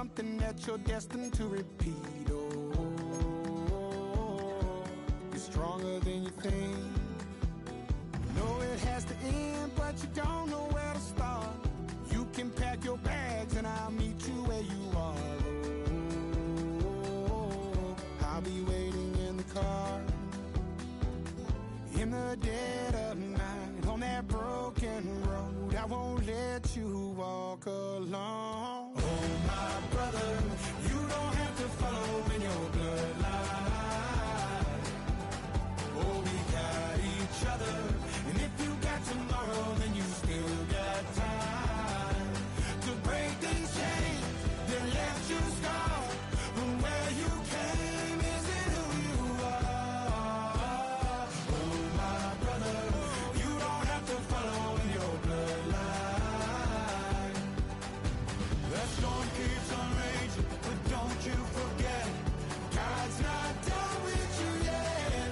something that you're destined to repeat. Oh, you're stronger than you think. You know it has to end, but you don't know where to start. You can pack your bags and I'll meet you where you are. Oh, I'll be waiting in the car. In the dead of night, on that broken road, I won't let you walk alone. Oh, my brother, you don't have to follow in your bloodline. Oh, we got each other, and if you got tomorrow, then you still got time to break these chains that left you scarred from where you came. Isn't who you are. Oh, my brother, you don't have to follow in your bloodline. The storm keeps on raging, but don't you forget, God's not done with you yet.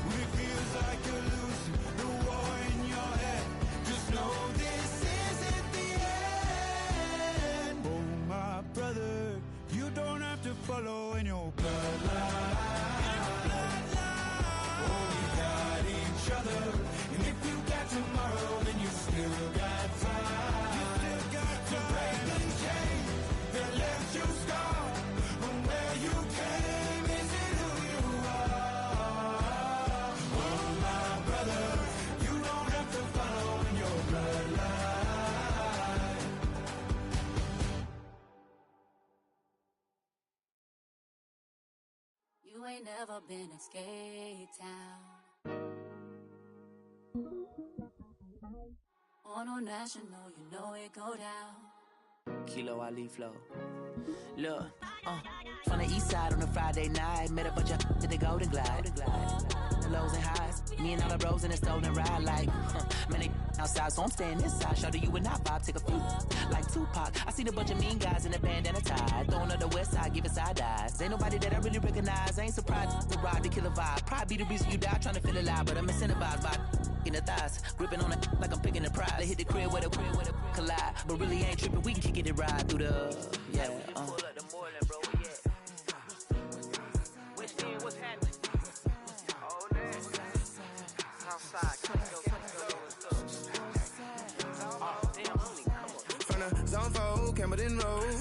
When it feels like you're losing the war in your head, just know this isn't the end. Oh, my brother, you don't have to follow in your bloodline. Oh, we got each other, and if you got tomorrow, then you still got time. You still got to break these chains that left you scarred from where you came. Isn't who you are. Oh, my brother, you don't have to follow in your bloodline. You ain't never been a skate town. On no national, you know it go down. Kilo Ali flow. Look, from the east side on a Friday night, met a bunch of to the Golden Glide. The lows and highs, me and all the bros in the stolen ride like, man, they outside, so I'm staying inside. Shout to you and I vibe, take a few like Tupac. I seen a bunch of mean guys in a bandana tie, throwing up the west side, giving side eyes. Ain't nobody that I really recognize. I ain't surprised to ride the killer vibe. Probably be the reason you die trying to feel alive, but I'm incentivized by in the thighs, gripping on it like I'm picking the prize. They hit the crib where the collide, but really ain't tripping. We can kick it and ride through the Pull up the Moreland, bro. Where you at? West End, what's happening? Oh, man. Southside, Clinton, oh, damn, homie, come on. From the zone 4, Campbellton Road.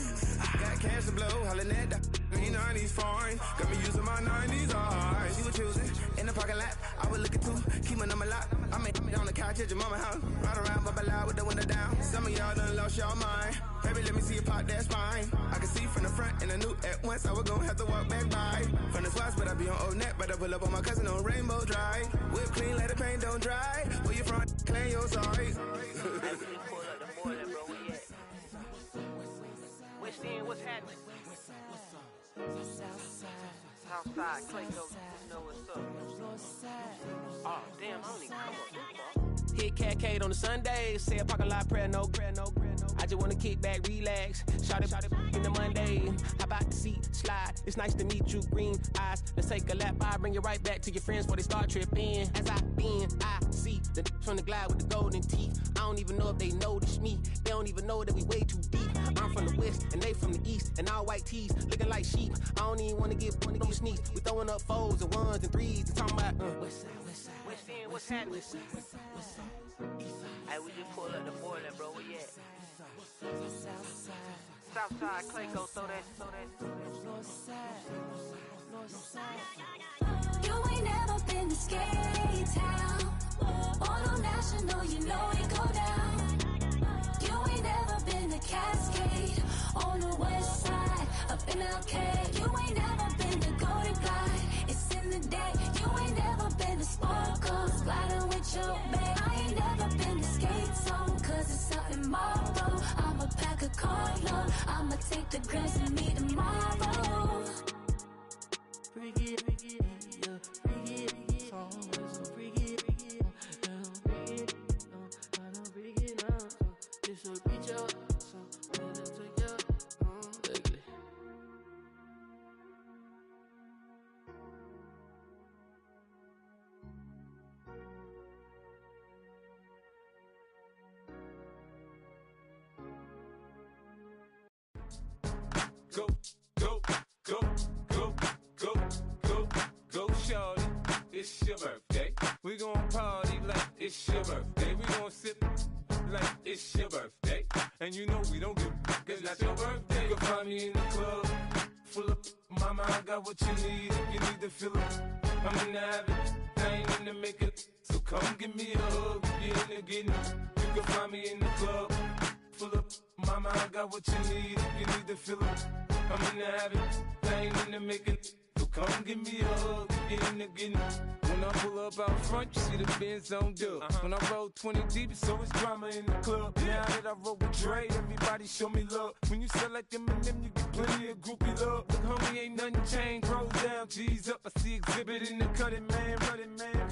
Got cash to blow, hollering at the green 90s foreign. Got me using my 90s eyes. She was choosing in the parking lot. I was looking too, keep my number locked. I make on the couch at your mama house. Ride around, bubble loud with the window down. Some of y'all done lost y'all mind. Baby, let me see you pop that spine. I can see from the front and I knew at once I was gonna have to walk back by. From the spots, but I be on Old Neck. But I pull up on my cousin on Rainbow Drive. Whip clean, let the paint don't dry. Where you from? Claim your sorry. Pull up the Moreland, bro. Where you at? West End, what's happening? Southside, Clayco, you know what's up. Oh, damn, homie, come on. Hit Catcade on the Sunday, say a parking lot prayer, no. I just wanna kick back, relax, shout it in the Monday. How about the seat slide? It's nice to meet you, green eyes. Let's take a lap by, bring you right back to your friends before they start tripping. As I see the from the glide with the golden teeth. I don't even know if they notice me. They don't even know that we way too deep. I'm from the west and they from the east, and all white tees looking like sheep. I don't even wanna get sneak. We throwing up fours and ones and threes and talking about West End, what's happening? Hey, we just pull up the Moreland, bro. Where you at? Southside, Clayco, throw that. You ain't never been to skate town. On no national, you know it go down. You ain't never been to Cascade. On the west side, up in Arcade. You ain't never been to Golden Glide. It's in the day. You ain't never been to Sparkles, gliding with your babe. I ain't never been to Skate Zone, cause it's out in Marlboro. I'ma pack a carload. I'ma take the grams and meet tomorrow. Bring it, yeah, bring it, song, so bring it, bring it, now, this will reach out, so let it take out, ugly. it's your birthday. We gon' party like it's your birthday. We gon' sip like it's your birthday. And you know we don't give cause that's your birthday. You can find me in the club, full of mama, I got what you need. If you need to fill it, I'm in the habit, I ain't in the making. So come give me a hug, if you're in the getting. You can find me in the club, full of mama, I got what you need. If you need to fill it, I'm in the habit, I ain't in the making. So come give me a hug, if you're in the getting. When I pull up out front, you see the Benz on dub. When I roll 20 deep, it's always drama in the club. Now that I roll with Dre, everybody show me love. When you sell like Eminem, you get plenty of groupie love. Look, homie, ain't nothing changed. Roll down, G's up. I see exhibit in the cutting, man. Running, man.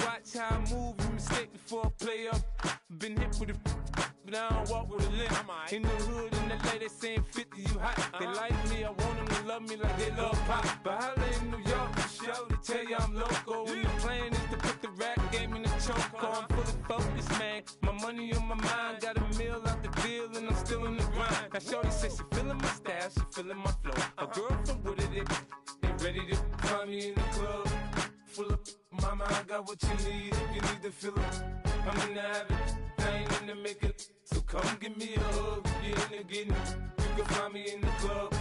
Watch how I move, you mistake before I play up. Been hit with a but I don't walk with a limp. In the hood, in the LA, they saying 50, you hot. They like me, I want them to love me like they love pop. But holla in New York, show to tell you I'm local. And the plan is to put the rap game in the choke. I'm fully focused, man. My money on my mind, got a meal out the deal, and I'm still in the grind. Now shorty says she feeling my style, she feeling my flow. A girl from Wooded, they ready to find me in the club. Full of mama, I got what you need. If you need to fill it, I'm in the habit, I ain't in the making. So come give me a hug, if you're in the getting. You can find me in the club,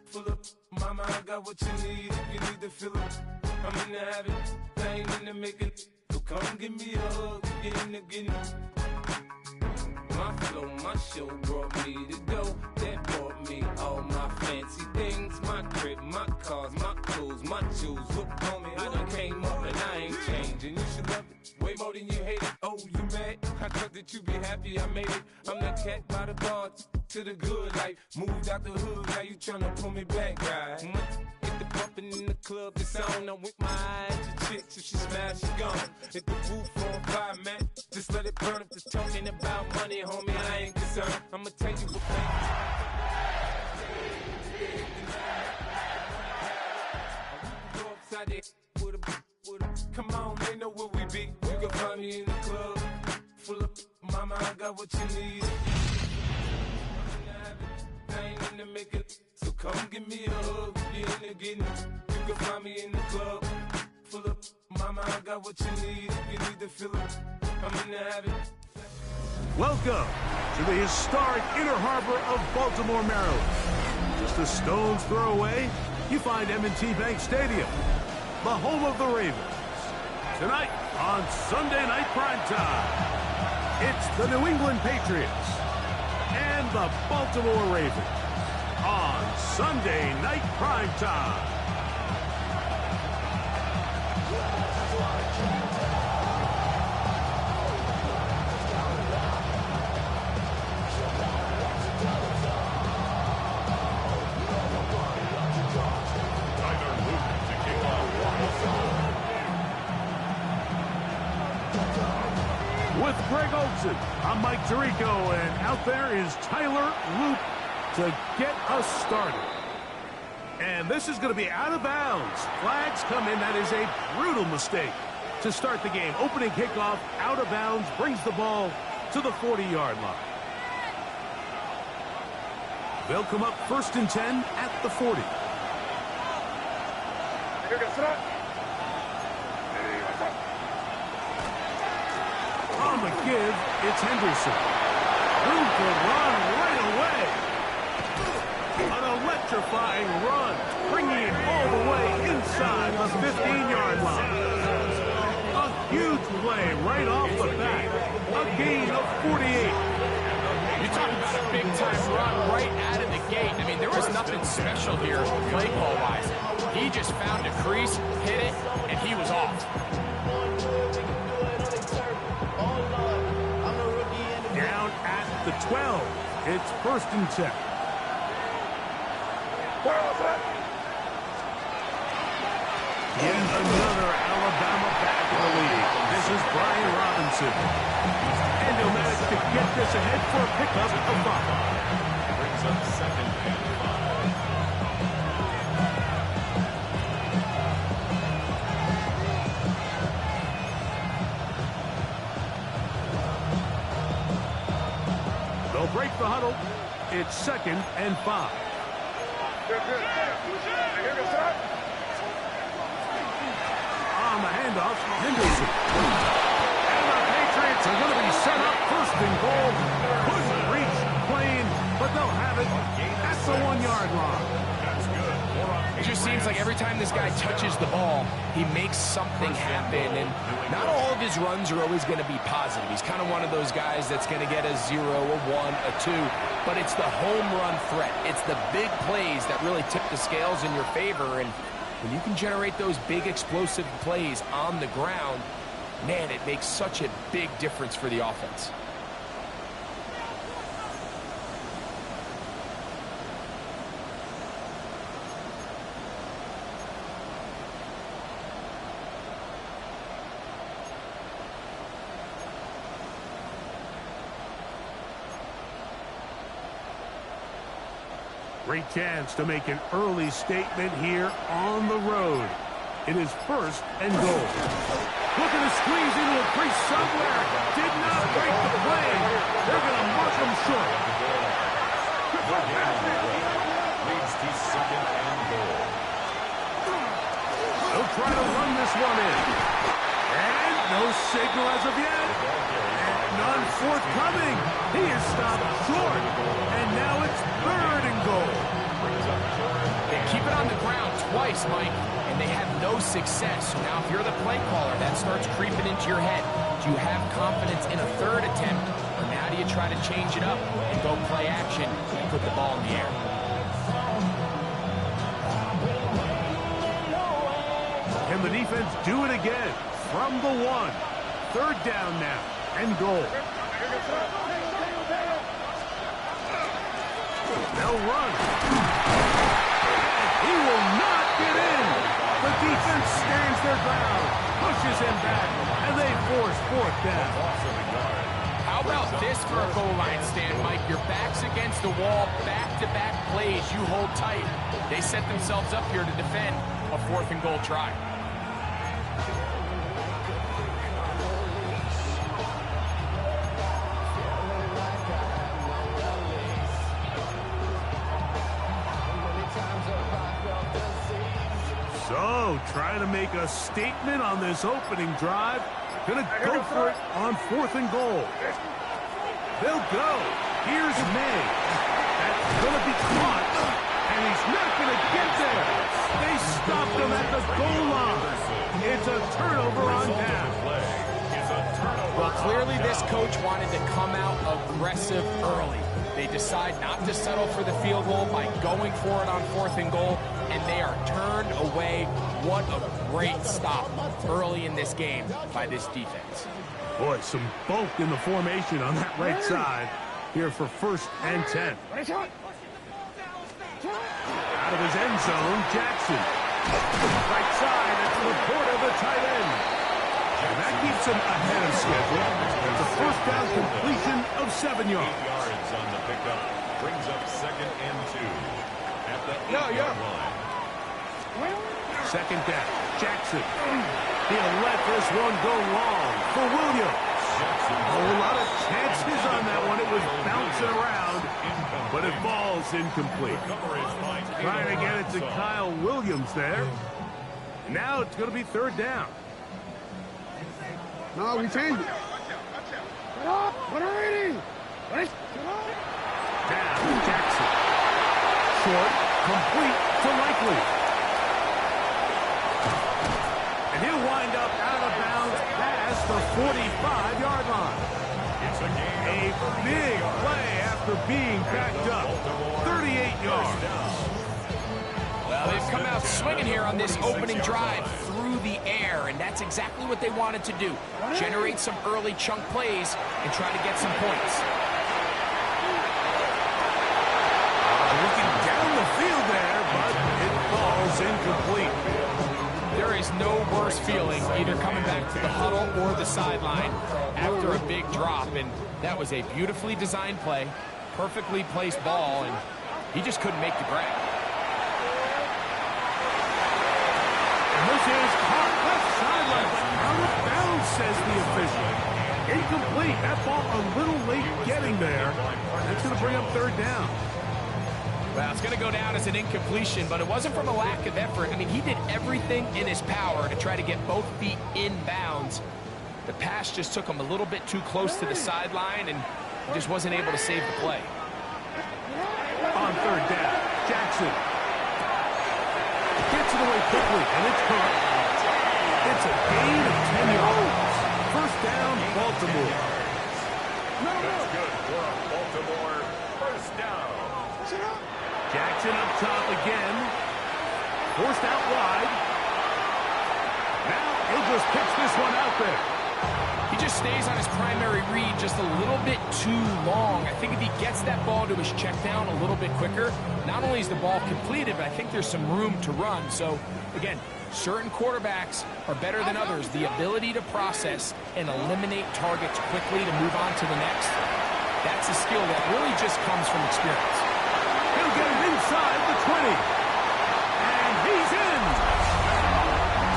full of mama, I got what you need. If you need to fill it, I'm in the habit, I ain't in the making. So come give me a hug, if you're in the getting. My flow, my show brought me to go. That brought me all my fancy things. My crib, my cars, my clothes, my shoes. Look, homie, I done came up and I ain't changing. You should love it way more than you hate it. Oh, you mad? I thought that you be happy I made it. I'm the cat by the bar to the good life. Moved out the hood, now you tryna pull me back, right? Get the bumpin' in the club, it's on. I'm with my eyes to chicks, if she smash, she gone. Hit the roof on fire, man. Just let it burn. If it's talking about money, homie, I ain't concerned. I'ma tell you what go upside there with a, come on, they know where we be. You can find me in the club, full of mama, I got what you need. I ain't in the making, so come give me a hug, if you're in the getting. You can find me in the club, full of mama, I got what you need. If you need to fill it, I'm in the habit. Welcome to the historic Inner Harbor of Baltimore, Maryland. Just a stone's throw away, you find M&T Bank Stadium, the home of the Ravens. Tonight on Sunday Night Primetime, it's the New England Patriots and the Baltimore Ravens on Sunday Night Primetime. With Greg Olson, I'm Mike Tirico, and out there is Tyler Loop to get us started. And this is going to be out of bounds. Flags come in. That is a brutal mistake to start the game. Opening kickoff, out of bounds, brings the ball to the 40-yard line. They'll come up 1st and 10 at the 40. On the give, it's Henderson. Room to run right away. An electrifying run, bringing it all the way inside the 15-yard line. A huge play right off the bat. A gain of 48. You're talking about a big-time run right out of the gate. I mean, there was nothing special here play call-wise. He just found a crease, hit it, and he was off. Down at the 12. It's 1st and 10. Yet another Alabama back in the lead. This is Brian Robinson. And he'll manage to get this ahead for a pickup of 5. Brings up 2nd and 5. They'll break the huddle. It's 2nd and 5. On on the handoff. Henderson. And the Patriots are going to be set up first and goal. Couldn't reach the plane, but they'll have it at the 1-yard line. It just seems like every time this guy touches the ball, he makes something happen. And not all of his runs are always going to be positive. He's kind of one of those guys that's going to get a 0, a 1, a 2. But it's the home run threat. It's the big plays that really tip the scales in your favor. And when you can generate those big explosive plays on the ground, man, it makes such a big difference for the offense. Great chance to make an early statement here on the road. It is first and goal. Looking to squeeze into a crease somewhere. Did not break the play. They're going to mark him short. Leads to second and goal. They'll try to run this one in. And no signal as of yet. And none forthcoming. He is stopped short. And now it's third and goal. They keep it on the ground twice, Mike, and they have no success. So now if you're the play caller, that starts creeping into your head. Do you have confidence in a third attempt, or now do you try to change it up and go play action and put the ball in the air? Can the defense do it again from the 1? Third down now and goal. They'll run. He will not get in. The defense stands their ground, pushes him back, and they force fourth down. How about this for a goal line stand, Mike? Your back's against the wall, back-to-back plays, you hold tight. They set themselves up here to defend a fourth and goal try. So, trying to make a statement on this opening drive. Gonna go for it on fourth and goal. They'll go. Here's May. That's gonna be caught. And he's not gonna get there. They stopped him at the goal line. It's a turnover on down. Well, clearly this coach wanted to come out aggressive early. They decide not to settle for the field goal by going for it on fourth and goal, and they are turned away. What a great stop early in this game by this defense. Boy, some bulk in the formation on that right side here for first and 10. Out of his end zone, Jackson. Right side, it's the port of the tight end. And that keeps him ahead of schedule. It's a first down completion of 7 yards. 8 yards on the pickup. Brings up second and 2 at the 8-yard line. Second down, Jackson. He'll let this one go long for Williams. A whole lot of chances on that one. It was bouncing around, but it falls incomplete. Trying to get it to Kyle Williams there. Now it's going to be third down. No, we changed it. Get up! What are we? Down, Jackson. Short, complete to Likely. And he'll wind up out of bounds past the 45-yard line. A big play after being backed up. 38 yards. Well, they've come out swinging here on this opening drive through the air, and that's exactly what they wanted to do. Generate some early chunk plays and try to get some points. Looking down the field there, but it falls incomplete. There is no worse feeling either coming back to the huddle or the sideline after a big drop, and that was a beautifully designed play, perfectly placed ball, and he just couldn't make the grab. And this is caught left sideline, but out of bounds, says the official. Incomplete. That ball a little late getting there. That's going to bring up third down. Well, it's going to go down as an incompletion, but it wasn't from a lack of effort. I mean, he did everything in his power to try to get both feet in bounds. The pass just took him a little bit too close to the sideline, and he just wasn't able to save the play. On third down, Jackson gets it away quickly, and it's caught. It's a gain of 10 yards. First down, Baltimore. That's good for a Baltimore first down. Jackson up top again. Forced out wide. Now he'll just pitch this one out there. He just stays on his primary read just a little bit too long. I think if he gets that ball to his check down a little bit quicker, not only is the ball completed, but I think there's some room to run. So, again, certain quarterbacks are better than others. The ability to process and eliminate targets quickly to move on to the next, that's a skill that really just comes from experience. He'll get it inside the 20. And he's in.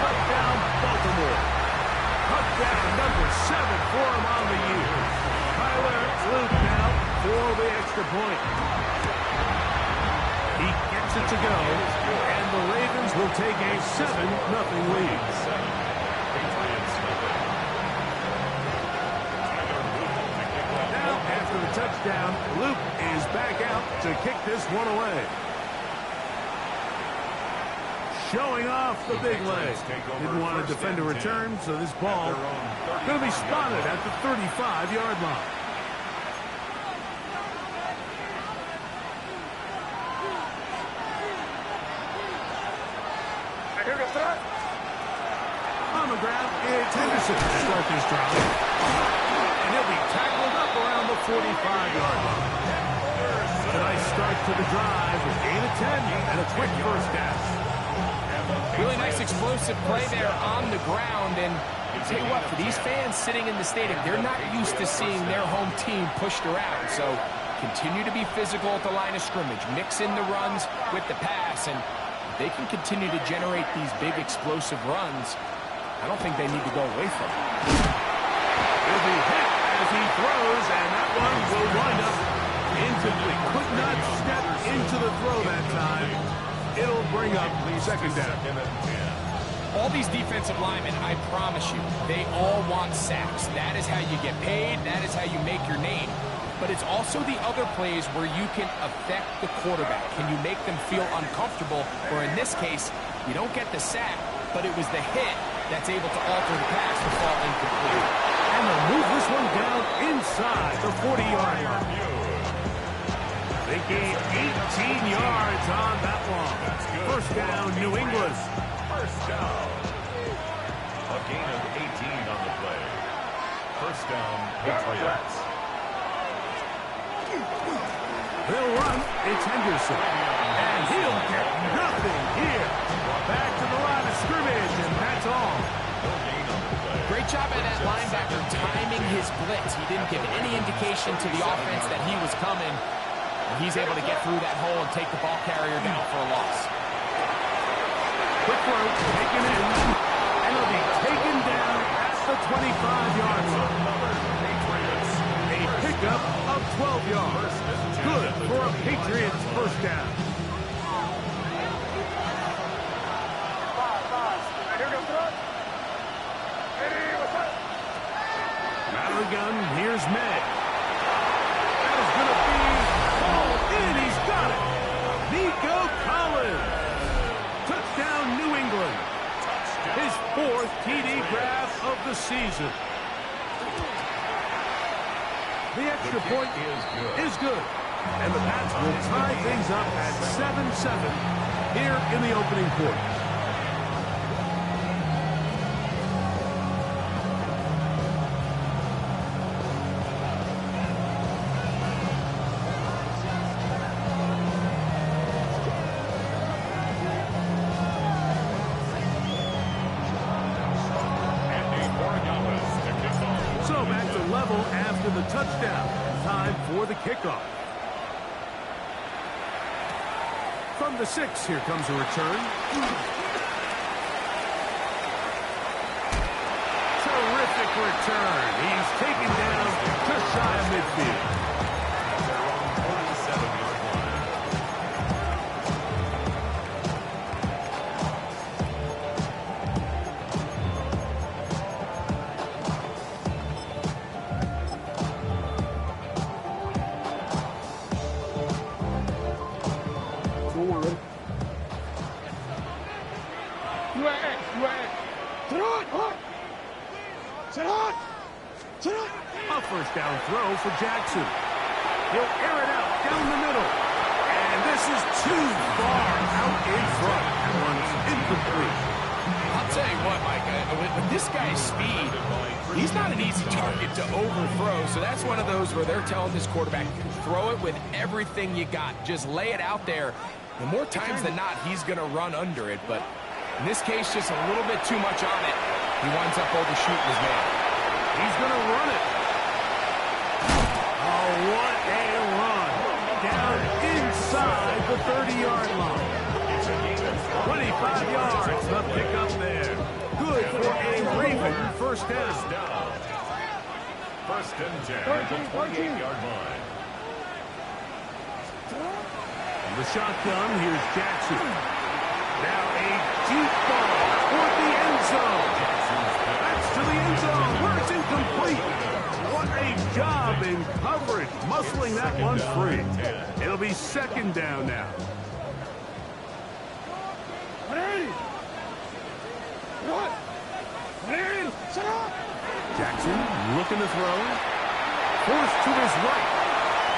Touchdown, Baltimore. Touchdown number 7 for him on the year. Tyler Luke now for the extra point. He gets it to go, and the Ravens will take a 7-0 lead. Now, after the touchdown, Luke is back out to kick this one away. Showing off the big leg. Didn't want to defend a return, so this ball going to be spotted at the 35-yard line. On the ground, it's Henderson to start this drive. And he'll be tackled up around the 45-yard line. A nice start to the drive with gain of 10 and a quick first down. Really nice explosive play there on the ground, and I'll tell you what, for these fans sitting in the stadium, they're not used to seeing their home team pushed around, so continue to be physical at the line of scrimmage, mix in the runs with the pass, and they can continue to generate these big explosive runs. I don't think they need to go away from it. He'll be hit as he throws, and that one will wind up incomplete. Could not step into the throw that time. It'll bring up second down. All these defensive linemen, I promise you, they all want sacks. That is how you get paid. That is how you make your name. But it's also the other plays where you can affect the quarterback. Can you make them feel uncomfortable? Or in this case, you don't get the sack, but it was the hit that's able to alter the pass to fall incomplete. And they'll move this one down inside the 40-yard line. They gain 18 yards on that one. First down, New England. First down. A gain of 18 on the play. First down, Patriots. They'll run. It's Henderson. And he'll get nothing here. Back to the line of scrimmage, and that's all. Great job by that linebacker timing his blitz. He didn't give any indication to the offense that he was coming. And he's able to get through that hole and take the ball carrier down for a loss. Quick throw, taken in, and it'll be taken down at the 25-yard line. A pickup of 12 yards. Good for a Patriots first down. Gun, here's May. That is going to be hauled in. He's got it. Nico Collins. Touchdown, New England. His 4th TD grab of the season. The extra point is good. And the Pats will tie things up at 7-7 here in the opening quarter. Touchdown. Time for the kickoff. From the 6, here comes a return. Terrific return. He's taken down just shy of midfield. A first down throw for Jackson. He'll air it out down the middle. And this is too far out in front. That one's incomplete. I'll tell you what, Mike, with this guy's speed, he's not an easy target to overthrow. So that's one of those where they're telling this quarterback, throw it with everything you got. Just lay it out there. And more times than not, he's going to run under it. But in this case, just a little bit too much on it. He winds up overshooting his man. He's going to run it. Oh, what a run. Down inside the 30-yard line. 25 yards, the pickup there. Good for a Raven first down. First and 10 at the 28-yard line. The shotgun, here's Jackson. Now a deep ball toward the end zone. That's to the end zone where it's incomplete. What a job in coverage, muscling that one free. It'll be second down now. Jackson looking to throw. Forced to his right.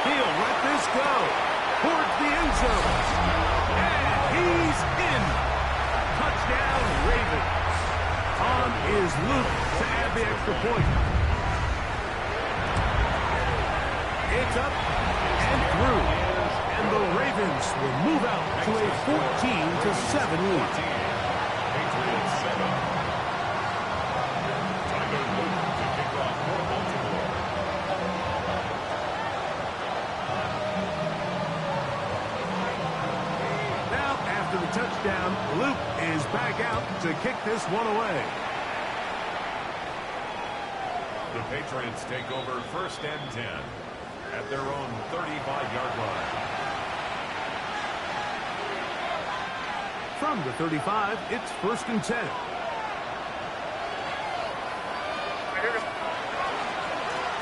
He'll let this go towards the end zone. And he's in. Touchdown, Ravens. On is Luke to add the extra point. It's up and through. And the Ravens will move out to a 14-7 lead. Patriots 7. Tiger Luke to kick off for Baltimore. Now, after the touchdown, Luke is back out to kick this one away. The Patriots take over first and 10 at their own 35-yard line. From the 35, it's first and 10.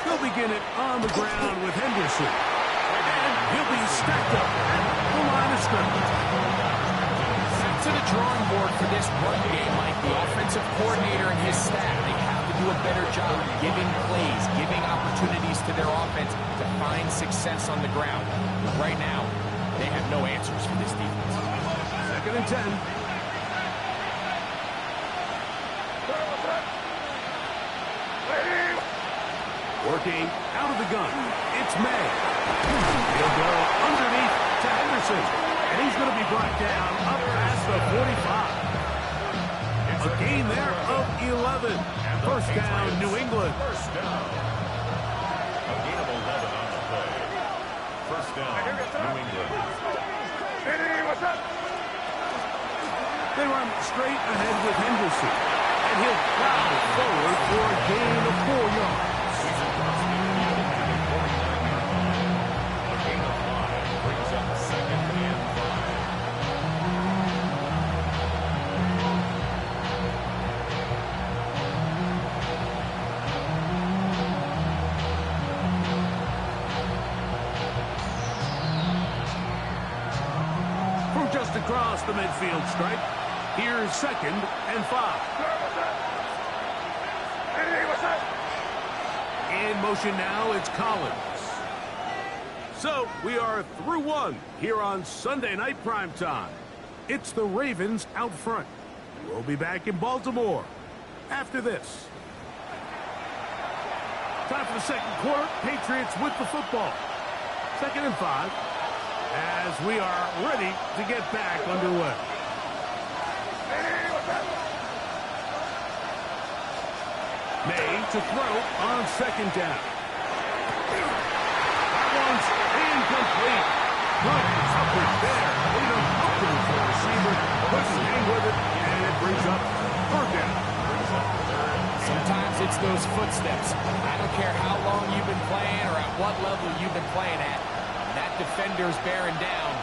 They'll begin it on the ground with Henderson. And he'll be stacked up at the line of scrimmage. Back to the drawing board for this run game, Mike. The offensive coordinator and his staff, they have to do a better job giving plays, giving opportunities to their offense to find success on the ground. But right now, they have no answers for this defense. Second and 10. Working out of the gun. It's May. He'll go underneath to Henderson. And he's going to be brought down up past the 45. A gain there of 11. First down, New England. First down. A gain of 11 on the play. First down, New England. They run straight ahead with Henderson. And he'll plow forward for a gain of 4 yards. A gain of 5 brings up second and 5. From just across the midfield stripe, here's second and 5. In motion now, it's Collins. So, we are through one here on Sunday Night Primetime. It's the Ravens out front. We'll be back in Baltimore after this. Time for the second quarter. Patriots with the football. Second and 5 as we are ready to get back underway. May to throw on second down. That one's incomplete. Good coverage there. Made him comfortable for the receiver. Couldn't hang with it, and it brings up third down. Sometimes it's those footsteps. I don't care how long you've been playing or at what level you've been playing at. That defender's bearing down.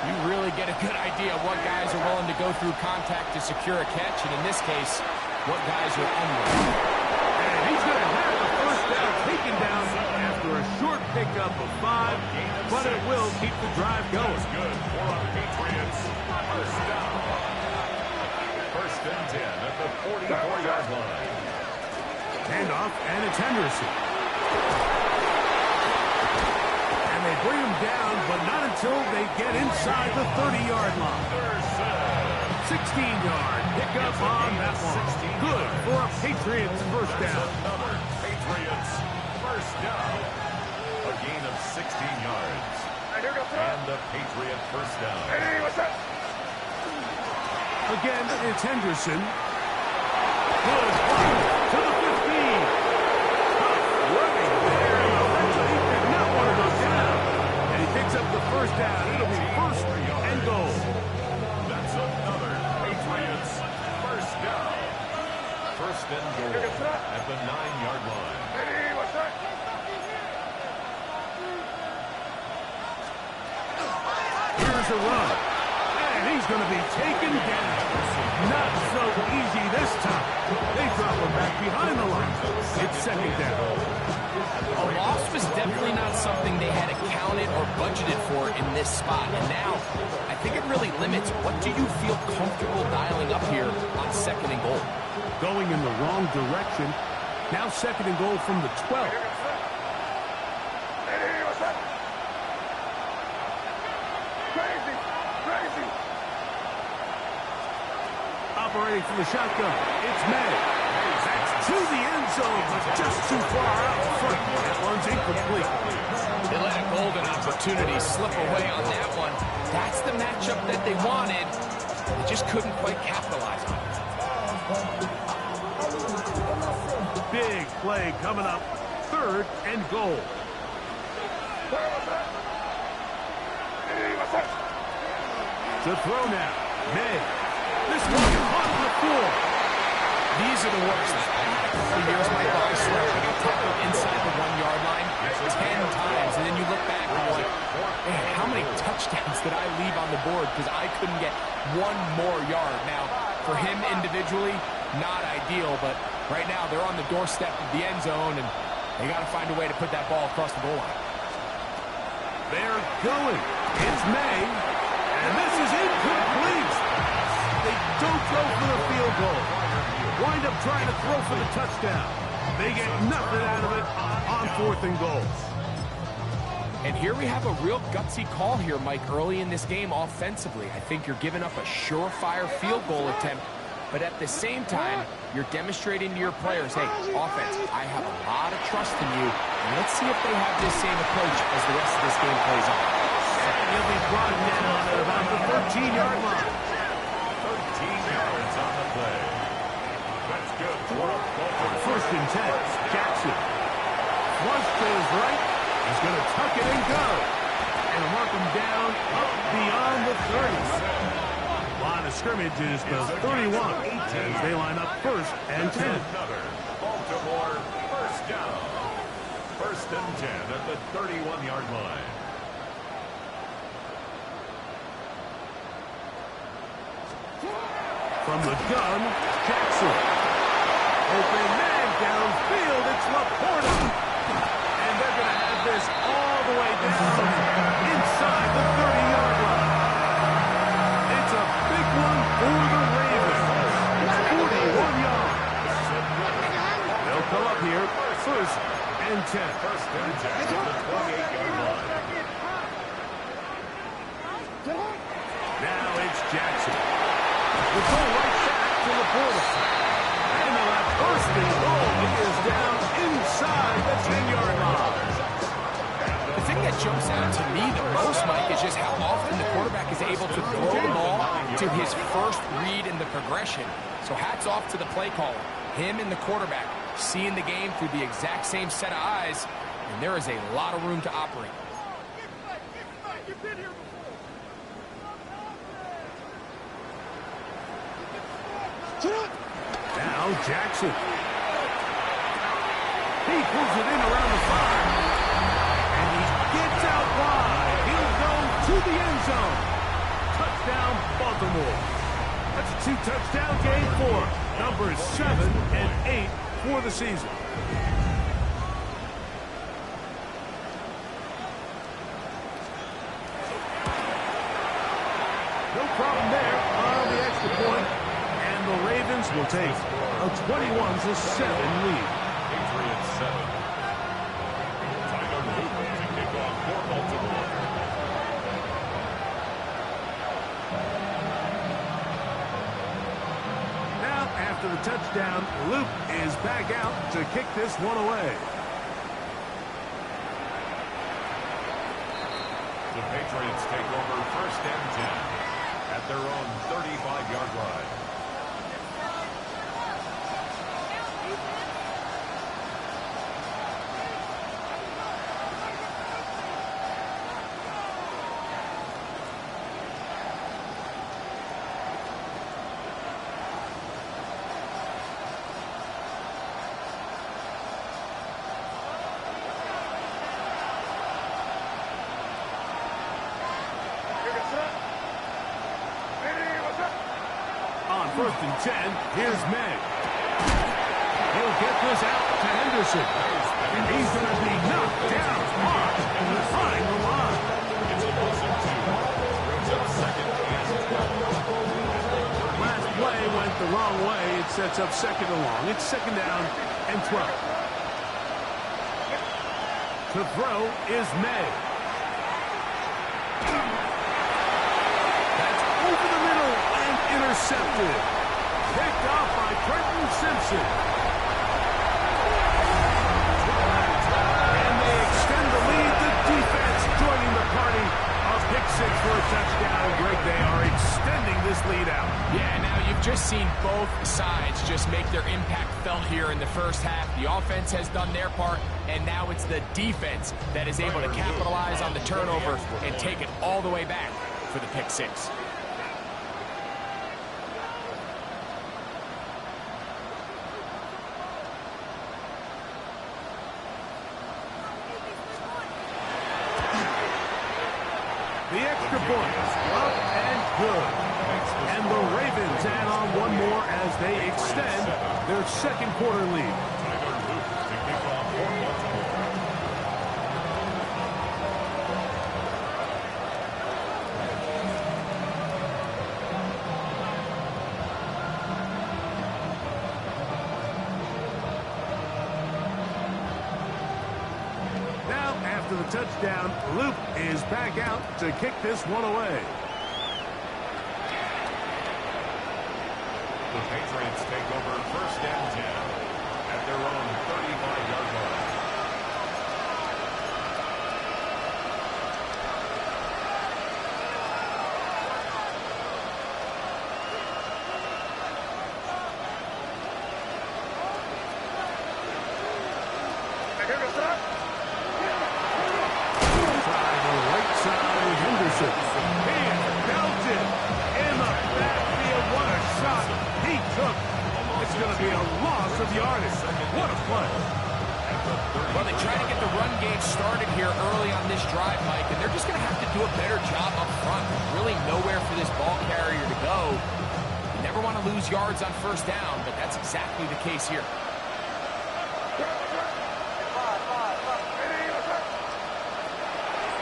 You really get a good idea of what guys are willing to go through contact to secure a catch, and in this case, what guys are unwilling. And he's going to have the first down taken down after a short pickup of 5, but it will keep the drive going. That's good for our Patriots. First down. First and 10 at the 44-yard line. Handoff, and it's Henderson. And they bring him down, but not until they get inside the 30-yard line. 16-yard pickup on that one. Good for a Patriots first down. Another Patriots first down. A gain of 16 yards. And the Patriot first down. Hey, what's up? Again, it's Henderson. Good to the 15. Running there. Eventually did not want to go down. And he picks up the first down. It'll be first and goal. That's another Patriots first down. First and goal at the 9-yard line. Hey, what's up? Here's a run. And he's going to be taken down. Not so easy this time. They drop him back behind the line. It's second down. A loss was definitely not something they had accounted or budgeted for in this spot. And now, I think it really limits what do you feel comfortable dialing up here on second and goal. Going in the wrong direction. Now second and goal from the 12. Hey, what's up? Crazy, crazy. Operating from the shotgun. It's May. That's to the end zone, but just too far out front. That one's incomplete. They let a golden opportunity slip away on that one. That's the matchup that they wanted. They just couldn't quite capitalize on it. Big play coming up. Third and goal. Hey, what's up? To throw now. May. This one on the floor. These are the worst. For years, my I swear, I got tackled inside the 1-yard line 10 times, and then you look back and you're like, man, how many touchdowns did I leave on the board because I couldn't get one more yard? Now, for him individually, not ideal, but right now they're on the doorstep of the end zone, and they got to find a way to put that ball across the goal line. They're going. It's May, and this is incomplete. They don't go for the field goal. Wind up trying to throw for the touchdown. They get nothing out of it on fourth and goal. And here we have a real gutsy call here, Mike, early in this game offensively. I think you're giving up a surefire field goal attempt, but at the same time, you're demonstrating to your players, hey, offense, I have a lot of trust in you, and let's see if they have this same approach as the rest of this game plays on. And he'll be brought down at about the 13-yard line. 13 yards on the play. That's good for a First and 10. Jackson. Flush to his right. He's going to tuck it and go. And mark him down up beyond the 30. Line of scrimmage is the 31 as they line up first and 10. Another Baltimore first down. First and 10 at the 31-yard line. From the gun, Jackson. Open man downfield. It's Laporta. And they're going to have this all the way down inside the 30-yard line. It's a big one for the Ravens. It's 41 yards. They'll come up here first and 10. First and 10 at the 28-yard line. Now it's Jackson. We'll go right back to Laporta. And they'll have first and goal. He is down inside the 10-yard line. The thing that jumps out to me the most, Mike, is just how often the quarterback is able to throw the ball to his first read in the progression. So hats off to the play caller. Him and the quarterback seeing the game through the exact same set of eyes, and there is a lot of room to operate. You've been here before. Now Jackson. He pulls it in around the 5. And he gets out wide. He'll go to the end zone. Touchdown, Baltimore. That's a 2-touchdown game for numbers 7 and 8 for the season. No problem there on the extra point. And the Ravens will take a 21-7 lead. touchdown. Luke is back out to kick this one away. The Patriots take over 1st and 10 at their own 35-yard line. On 1st and 10, here's May. He'll get this out to Henderson. And he's going to be knocked down hard behind the line. It's a loss of 2. Brings up 2nd and 12. Last play went the wrong way. It sets up 2nd and long. It's 2nd down and 12. To throw is May. That's over the middle and intercepted. Picked off by Trenton Simpson. And they extend the lead. The defense joining the party. A pick 6 for a touchdown. Greg, they are extending this lead out. Yeah, now you've just seen both sides just make their impact felt here in the first half. The offense has done their part, and now it's the defense that is able to capitalize on the turnover and take it all the way back for the pick 6. The extra point up and good. And the Ravens add on one more as they extend their 2nd quarter lead. Tyler Luke to kick off for Baltimore. Now, after the touchdown, Luke is back out to kick this one away. The Patriots take over 1st and 10 at their own 35-yard line. Try the right side, Henderson. He is belted in the backfield. What a shot he took. It's going to be a loss of yardage. What a play. Well, they try to get the run game started here early on this drive, Mike, and they're just going to have to do a better job up front. There's really nowhere for this ball carrier to go. You never want to lose yards on 1st down, but that's exactly the case here.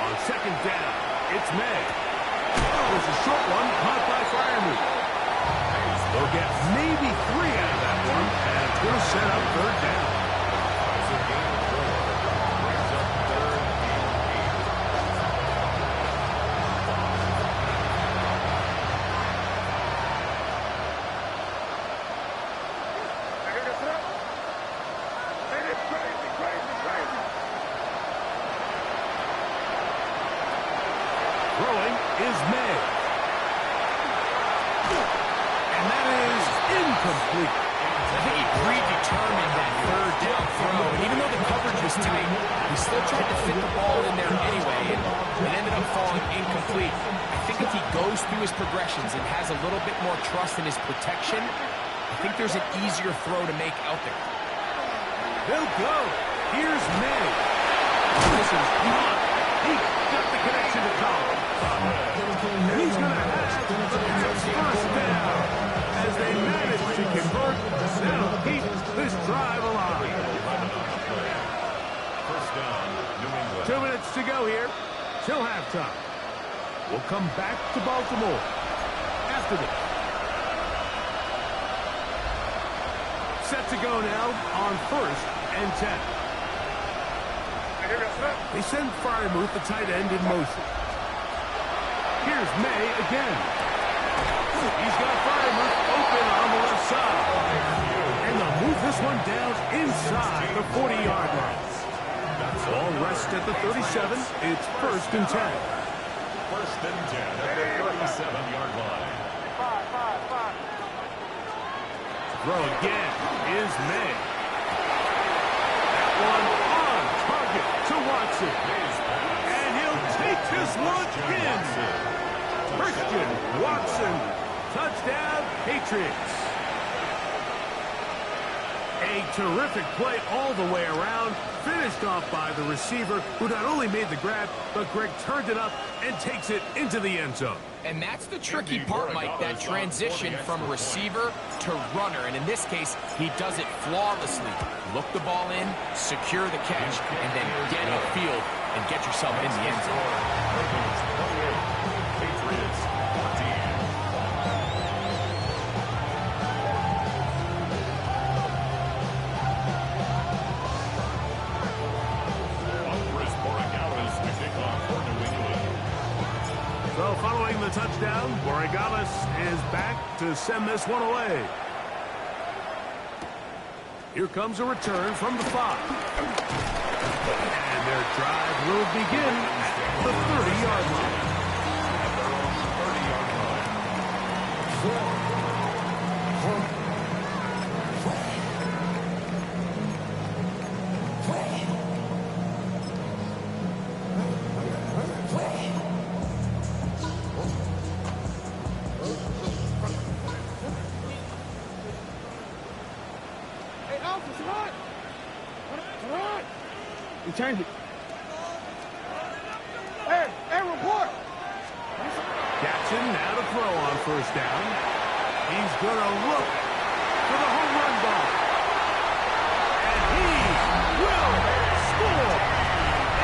On 2nd down, it's May. There's a short one caught by Freiermuth. They'll get maybe 3 out of that one, and it's going to set up 3rd down. It's a gain of 4. Brings up 3rd and Crazy. Throwing is May. And that is incomplete. I think he predetermined that 3rd down throw, and even though the coverage was tight, he still tried to fit the ball in there anyway, and it ended up falling incomplete. I think if he goes through his progressions and has a little bit more trust in his protection, I think there's an easier throw to make out there. They'll go. Here's May. This is blocked. He got the connection to Collins. And he's going to have his 1st down as they manage to convert. That'll keep this drive alive. 1st down, New England. 2 minutes to go here till halftime. We'll come back to Baltimore after this. Set to go now on 1st and 10. They send Freiermuth, the tight end, in motion. Here's May again. He's got Freiermuth open on the left side. This one down inside the 40-yard line. Ball rests at the 37. It's 1st and 10. 1st and 10 at the 37-yard line. Throw again is made. That one on target to Watson. And he'll take this one in. Christian Watson. Touchdown, Patriots. A terrific play all the way around, finished off by the receiver, who not only made the grab, but Greg turned it up and takes it into the end zone. And that's the tricky part, Mike, that transition from receiver to runner. And in this case, he does it flawlessly. Look the ball in, secure the catch, and then get upfield and get yourself in the end zone. Patriots 14. So following the touchdown, Borregales is back to send this one away. Here comes a return from the 5. And their drive will begin at the 30-yard line. He changed it. Hey, report. Jackson now to throw on 1st down. He's going to look for the home run ball. And he will score.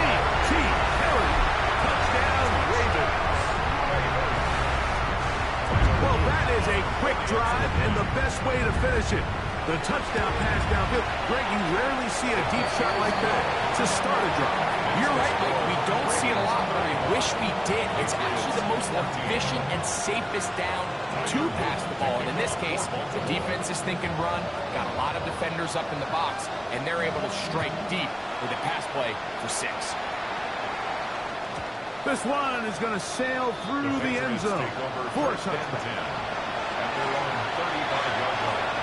A.T. Perry. Touchdown, Ravens. Well, that is a quick drive and the best way to finish it. The touchdown pass downfield. Greg, you rarely see a deep shot like that to start a drive. You're right, Mike. We don't see it a lot, but I wish we did. It's actually the most efficient and safest down to pass the ball. And in this case, the defense is thinking run, got a lot of defenders up in the box, and they're able to strike deep with a pass play for 6. This one is going to sail through the end zone for a touchdown. At their own 35-yard line.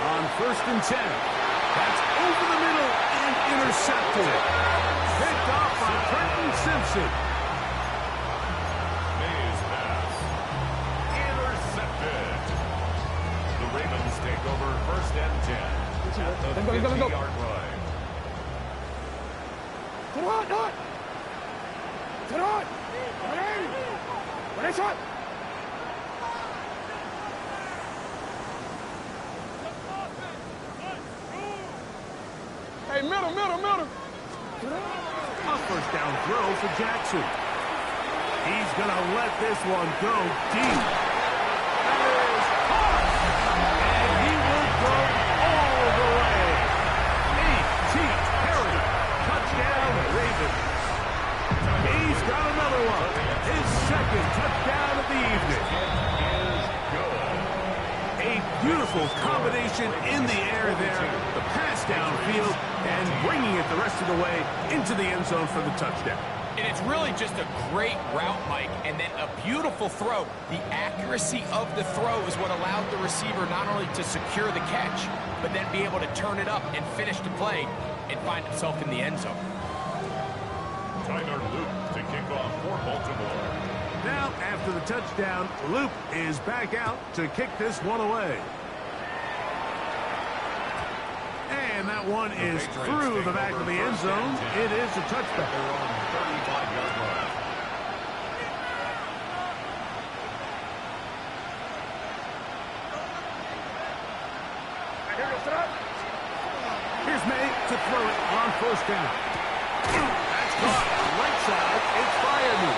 On 1st and 10. That's over the middle and intercepted. Picked off by Trenton Simpson. Mays pass. Intercepted. The Ravens take over 1st and 10. At the 50-yard line. Get on, on. Get on. Ready, shot. Hey, middle. A 1st down throw for Jackson. He's going to let this one go deep. That is caught. And he will go all the way. A.T. Perry. Touchdown, Ravens. He's got another one. His 2nd touchdown of the evening. A beautiful combination in the air there. The pass downfield and bringing it the rest of the way into the end zone for the touchdown. And it's really just a great route, Mike, and then a beautiful throw. The accuracy of the throw is what allowed the receiver not only to secure the catch, but then be able to turn it up and finish the play and find himself in the end zone. Tyler Luke to kick off for Baltimore. Now, after the touchdown, Luke is back out to kick this one away. And that one is through the back of the end zone. It is a touchback. They're on 35-yard line. Here's May to throw it on 1st down. That's caught. Right side. It's Fireman.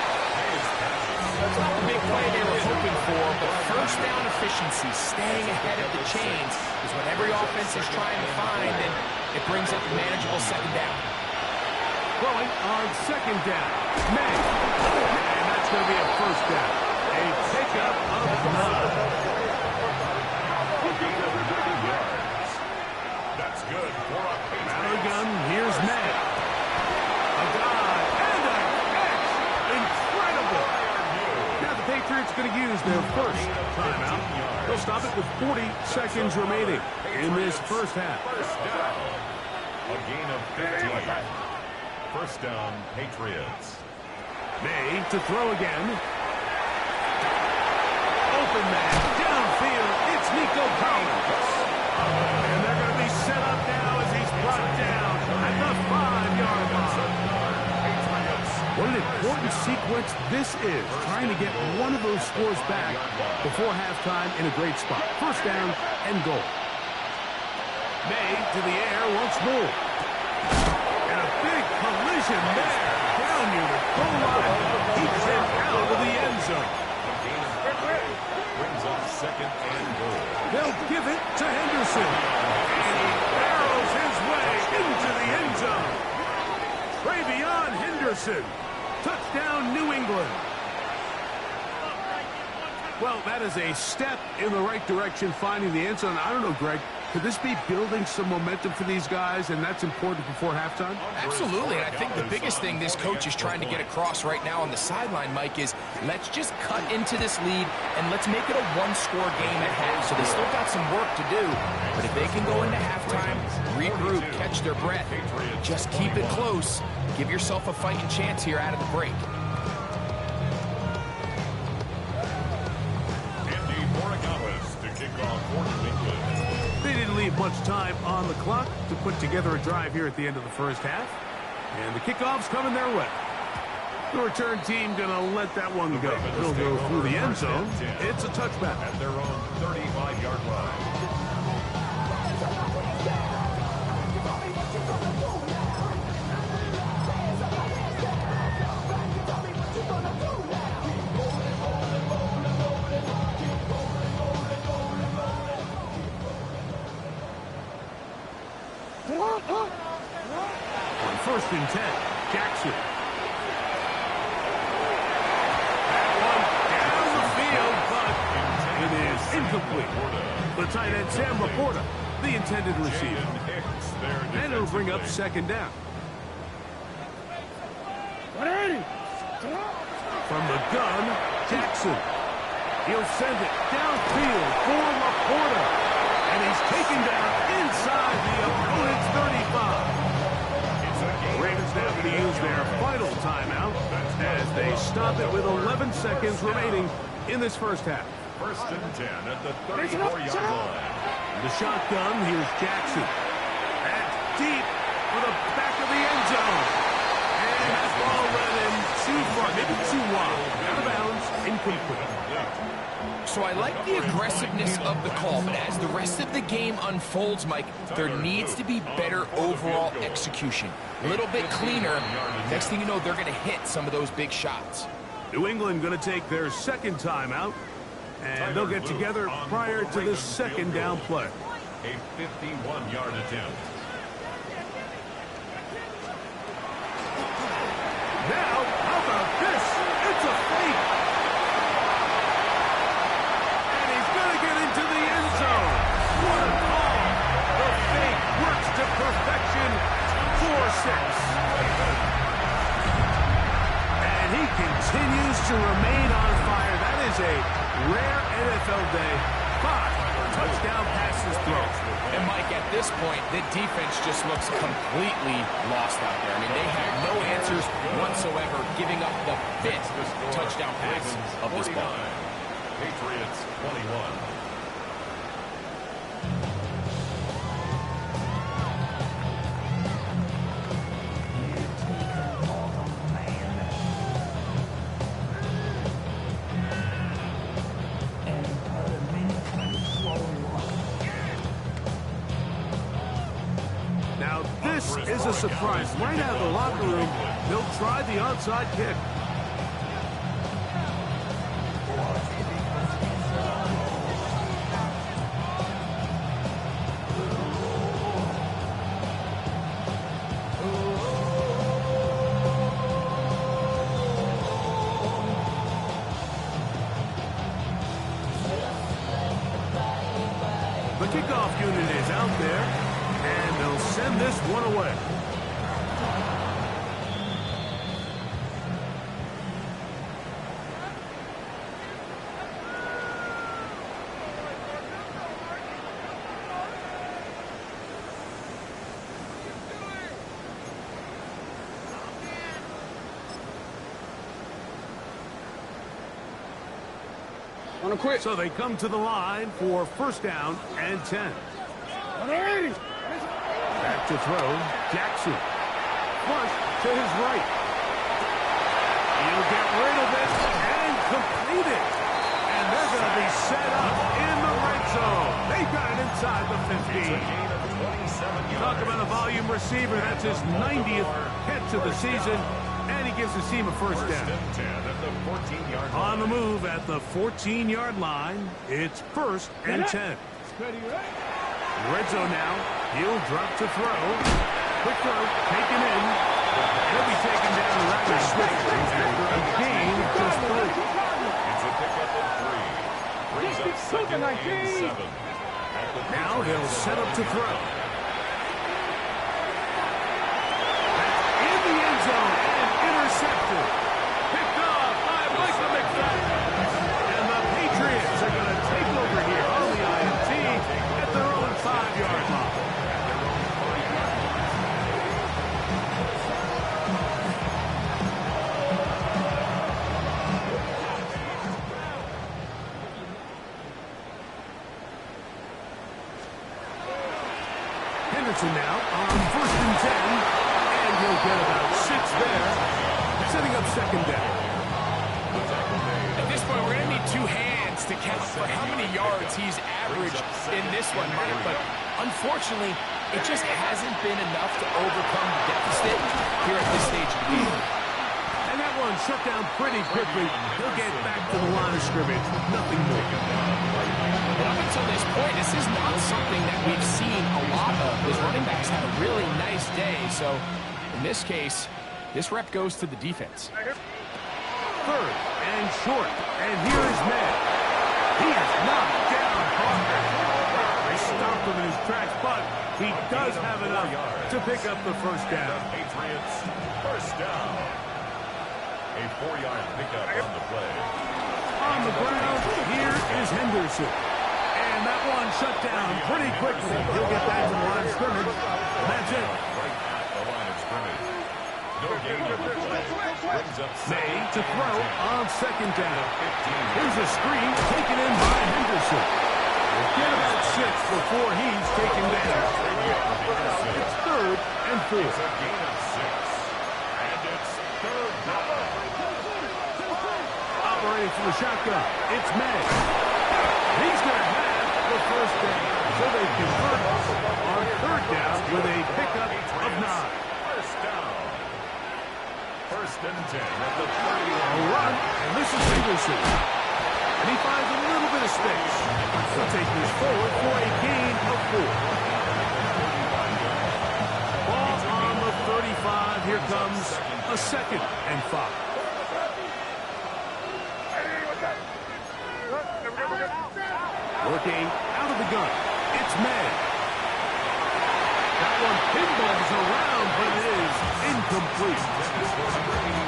That's not the big play they were hoping for, but 1st down efficiency, staying ahead of the chains, is what every offense is trying to find, and it brings up a manageable 2nd down. Throwing on second down. May. And that's going to be a first down. A pickup of 9. That's good for a Mallard gun, here's May. A dive and a catch. Incredible. Now the Patriots going to use their first timeout. They'll stop it with 40 seconds remaining in this first half. First down. A gain of 15. First down, Patriots. May to throw again. Open man, downfield. It's Nico Collins. And they're going to be set up now as he's brought down at the 5-yard line. What an important sequence this is, trying to get one of those scores back before halftime in a great spot. First down and goal. May to the air once more. And a big collision there. Down near the goal line. Keeps him out of the end zone. Brings up second and goal. They'll give it to Henderson. And he barrels his way into the end zone. Travion Henderson. Touchdown, New England. Well, that is a step in the right direction, finding the end zone. I don't know, Greg. Could this be building some momentum for these guys, and that's important before halftime? Absolutely, and I think the biggest thing this coach is trying to get across right now on the sideline, Mike, is let's just cut into this lead, and let's make it a one-score game at half. So they still got some work to do, but if they can go into halftime, regroup, catch their breath, just keep it close, give yourself a fighting chance here out of the break. They didn't leave much time on the clock to put together a drive here at the end of the first half. And the kickoff's coming their way. The return team going to let that one go. They'll go through the end zone. It's a touchback. At their own 35-yard line. On first and 10, Jackson. That one down the field, but it is incomplete. The tight end, Sam Laporta, the intended receiver. And it'll bring up second down. From the gun, Jackson. He'll send it downfield for Laporta. And he's taken down inside the opponent's 35. The Ravens now going to use their final timeout as they stop it with 11 seconds remaining in this first half. First and 10 at the 34-yard line. The shotgun, here's Jackson. That's deep for the back of the end zone. And that ball ran in too far, maybe too wide. Out of bounds, incomplete. So I like the aggressiveness of the call, but as the rest of the game unfolds, Mike, there needs to be better overall execution. A little bit cleaner. Next thing you know, they're going to hit some of those big shots. New England going to take their second timeout, and they'll get together prior to this second down play. A 51-yard attempt. Now, how about this? It's a fake. And he's going to get into the end zone. What a call. The fake works to perfection. 4-6. And he continues to remain on fire. That is a rare NFL day. 5 touchdown passes thrown. And Mike, at this point, the defense just looks completely lost out there. I mean, they have no answers whatsoever, giving up the 5th touchdown pass of this ball. Patriots 21. Now, this is a surprise. Right out of the locker room, they'll try the onside kick. The kickoff unit is out there, and they'll send this one away. So they come to the line for first down and 10. Back to throw, Jackson. Flush to his right. He'll get rid of it and complete it. And they're going to be set up in the red zone. They've got it inside the 15. Talk about a volume receiver. That's his 90th catch of the season. And he gives his team a first down. On the move at the 14-yard line, it's first and 10. Red zone now. He'll drop to throw. Quick throw, taken in. He'll be taken down rather swiftly after a gain of just 3. It's a pickup of 3. Brings up second and 7. Now he'll set up to throw. In the end zone. Intercepted. Picked off by Michael McFadden. And the Patriots are going to take over here on the INT at their own 5-yard line. Henderson now on first and 10. And he'll get about 6 there. Setting up second down. At this point, we're going to need 2 hands to count for how many yards he's averaged in this one, Mike. But unfortunately, it just hasn't been enough to overcome the deficit here at this stage of the game. And that one shut down pretty quickly. He'll get back to the line of scrimmage. Nothing more. But up until this point, this is not something that we've seen a lot of. His running backs had a really nice day. So in this case, this rep goes to the defense. Third and short. And here is Ned. He is knocked down hard. They stopped him in his tracks, but he does have enough to pick up the first down. Patriots, first down. A 4-yard pickup on the play. On the ground, here is Henderson. And that one shut down pretty quickly. He'll get back to the line of scrimmage. And that's it. Right at the line of scrimmage. No gain on the play. Brings up May to throw on second down. Here's a screen taken in by Henderson. We'll get about 6 before he's taken down. It's third and 4. It's a gain of 6. And it's third down. Operating from the shotgun, it's May. He's going to have the first down. So they convert on third down with a pickup of 9. First down. First and 10 at the 30. A run, and this is Henderson. And he finds a little bit of space. He'll take this forward for a gain of 4. Ball on the 35. Here comes a second and 5. Working out of the gun. It's May. That one pinballs around, but it is incomplete.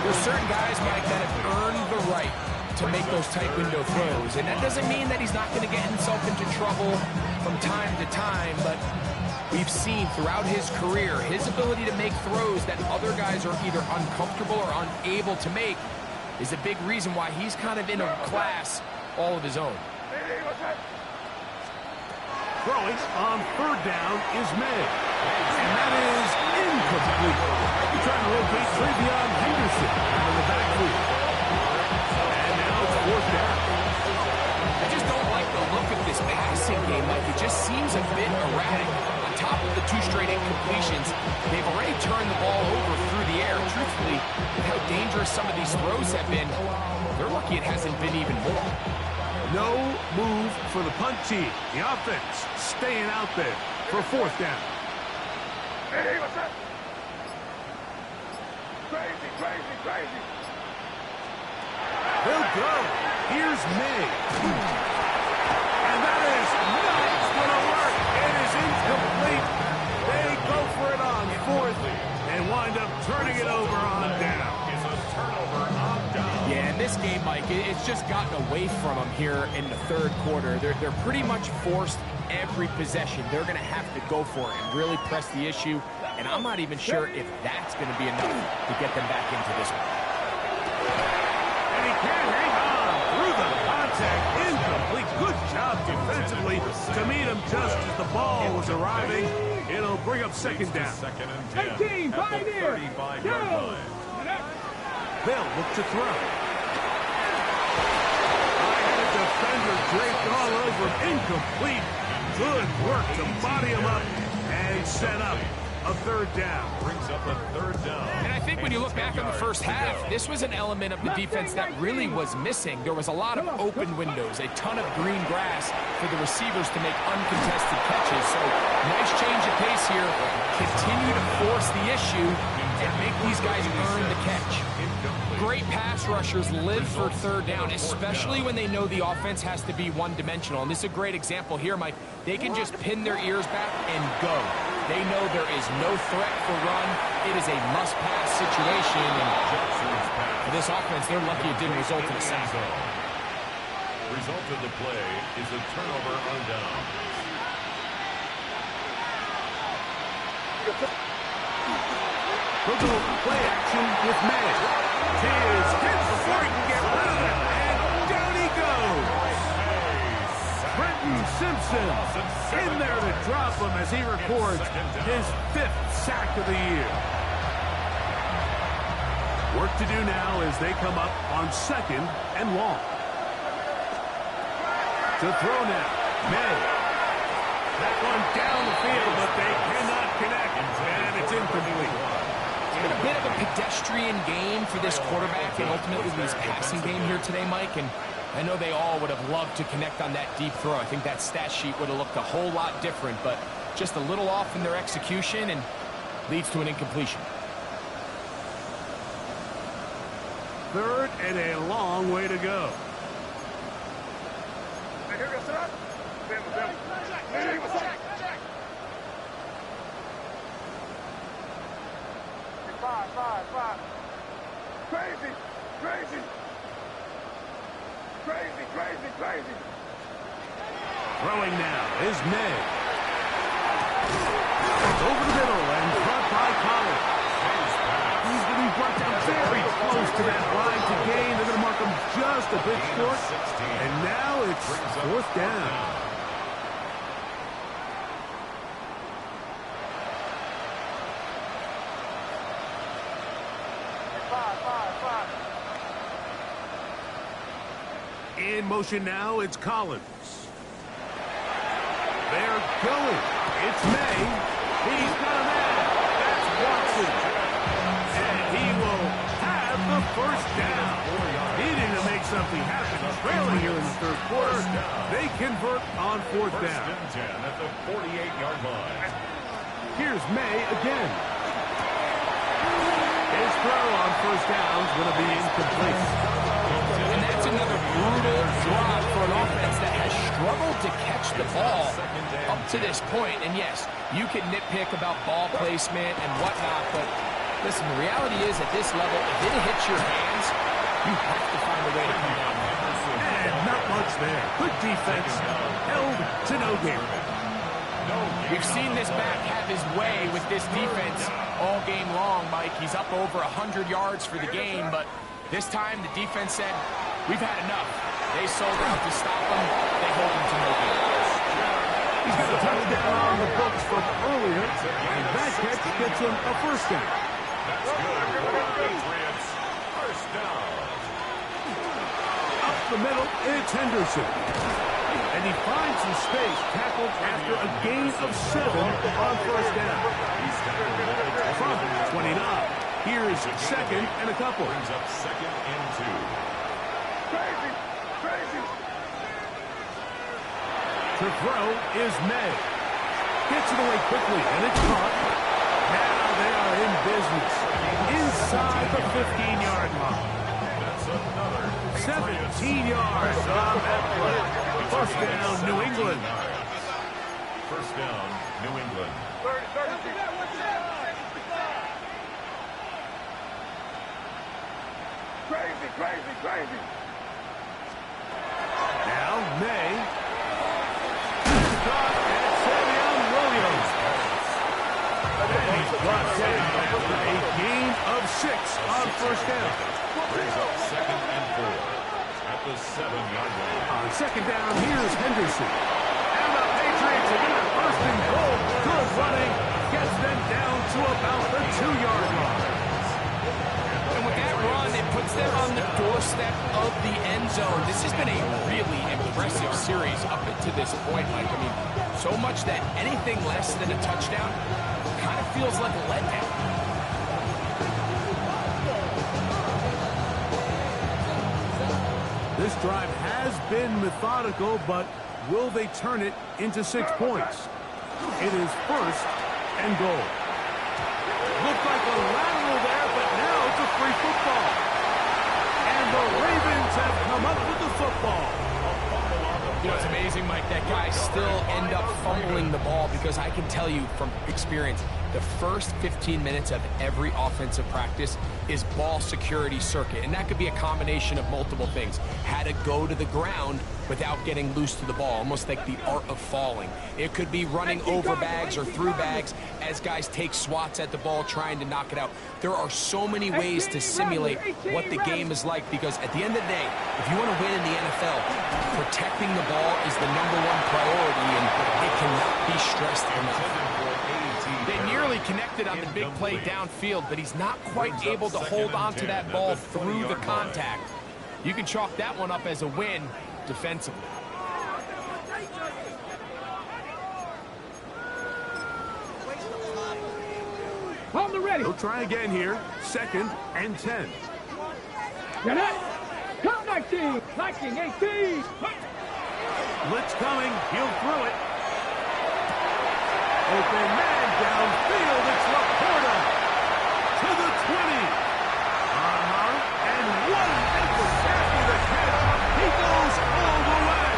There's certain guys, Mike, that have earned the right to make those tight window throws. And that doesn't mean that he's not going to get himself into trouble from time to time, but we've seen throughout his career, his ability to make throws that other guys are either uncomfortable or unable to make is a big reason why he's kind of in a class all of his own. Throwing on third down is May. And that is incomplete. He's trying to locate Travion Henderson out of the backfield. And now it's fourth down. I just don't like the look of this passing game. Like, it just seems a bit erratic. On top of the 2 straight incompletions, they've already turned the ball over through the air. Truthfully, with how dangerous some of these throws have been, they're lucky it hasn't been even more. No move for the punt team. The offense staying out there for fourth down. Hey, what's up? Crazy. They'll go. Here's May. And that is not going to work. this game, Mike, it's just gotten away from them here in the third quarter. They're pretty much forced every possession. They're going to have to go for it and really press the issue. And I'm not even sure if that's going to be enough to get them back into this one. And he can't hang on through the contact. Incomplete. Good job defensively to meet him just as the ball was arriving. It'll bring up second down. Second and 10 at the 35-yard line. They'll look to throw. I had a defender draped all over him. Incomplete. Good work to body him up and set up a third down. Brings up a third down. And I think when you look back on the first half, this was an element of the defense that really was missing. There was a lot of open windows, a ton of green grass for the receivers to make uncontested catches. So nice change of pace here. Continue to force the issue and make these guys earn the catch. Great pass rushers live for third down, especially when they know the offense has to be one-dimensional. And this is a great example here, Mike. They can just pin their ears back and go. They know there is no threat for run. It is a must-pass situation. And for this offense, they're lucky it didn't result in a sack. Result of the play is a turnover on down. We'll go play action with May. He is hit before he can get rid of it, and down he goes. Brenton Simpson in there to drop him as he records his 5th sack of the year. Work to do now as they come up on 2nd and long. To throw now, May. That one down the field, but they cannot connect, and it's incomplete. It's been a bit of a pedestrian game for this quarterback and ultimately his passing game here today, Mike. And I know they all would have loved to connect on that deep throw. I think that stat sheet would have looked a whole lot different, but just a little off in their execution and leads to an incompletion. 3rd and a long way to go. Five. Crazy. Throwing now is May. Over the middle and caught by Collins. He's going to be brought down very close to that line to gain. They're going to mark him just a bit short. And now it's 4th down. In motion now, it's Collins. They're going. It's May. He's got a man. That's Watson. And he will have the 1st down. Needing to make something happen. Trailing here in the 3rd quarter. They convert on 4th down. 1st and 10 at the 48-yard line. Here's May again. His throw on 1st down is going to be incomplete. And that's another brutal drive for an offense that has struggled to catch the ball up to this point. And yes, you can nitpick about ball placement and whatnot, but listen, the reality is at this level, if it hits your hands, you have to find a way to come down there. And not much there. Good defense. Held to no gain. We've seen this back have his way with this defense all game long, Mike. He's up over 100 yards for the game, but this time the defense said, we've had enough. They sold out to stop him. They hold him to no gain. He's got a touchdown on the books from earlier, and that catch gets him a 1st down. That's good. Patriots. 1st down. Up the middle, it's Henderson. And he finds some space, tackled after a gain of 7 on 1st down. From 29. Here's 2nd and a couple. Brings up 2nd and 2. Crazy. To throw is May. Gets it away quickly, and it's caught. Now they are in business. Inside the 15-yard line. That's another 17 yards on that play. 1st down, New England. 1st down, New England. 30. Crazy, crazy, crazy. Now, May. Caught at Savion Williams. And he's brought down after a gain of 6 on first down. Brings up 2nd and 4 at the 7-yard line. On second down, here's Henderson. And the Patriots are going to first and goal. Good running. Gets them down to about the 2-yard line. And with that run, it puts them on the doorstep of the end zone. This has been a really impressive series up to this point, Mike. I mean, so much that anything less than a touchdown kind of feels like a letdown. This drive has been methodical, but will they turn it into 6 points? It is first and goal. Looked like a lateral there, but now it's a free football. And the Ravens have come up with the football. You know, it's amazing, Mike, that guys still end up fumbling the ball because I can tell you from experience, the first 15 minutes of every offensive practice is ball security circuit. And that could be a combination of multiple things. How to go to the ground without getting loose to the ball, almost like the art of falling. It could be running over bags or through bags as guys take swats at the ball trying to knock it out. There are so many ways to simulate what the game is like because at the end of the day, if you want to win in the NFL, protecting the ball is the #1 priority and it cannot be stressed enough. They nearly connected on the big play downfield, but he's not quite able to hold on to that ball through the contact. You can chalk that one up as a win defensively. On the ready. He'll try again here. 2nd and 10. Get it. Come 19. 19, 18. Blitz coming. He'll throw it. Open man downfield. It's Laporta to the 20. And one ankle after the catch. He goes all the way.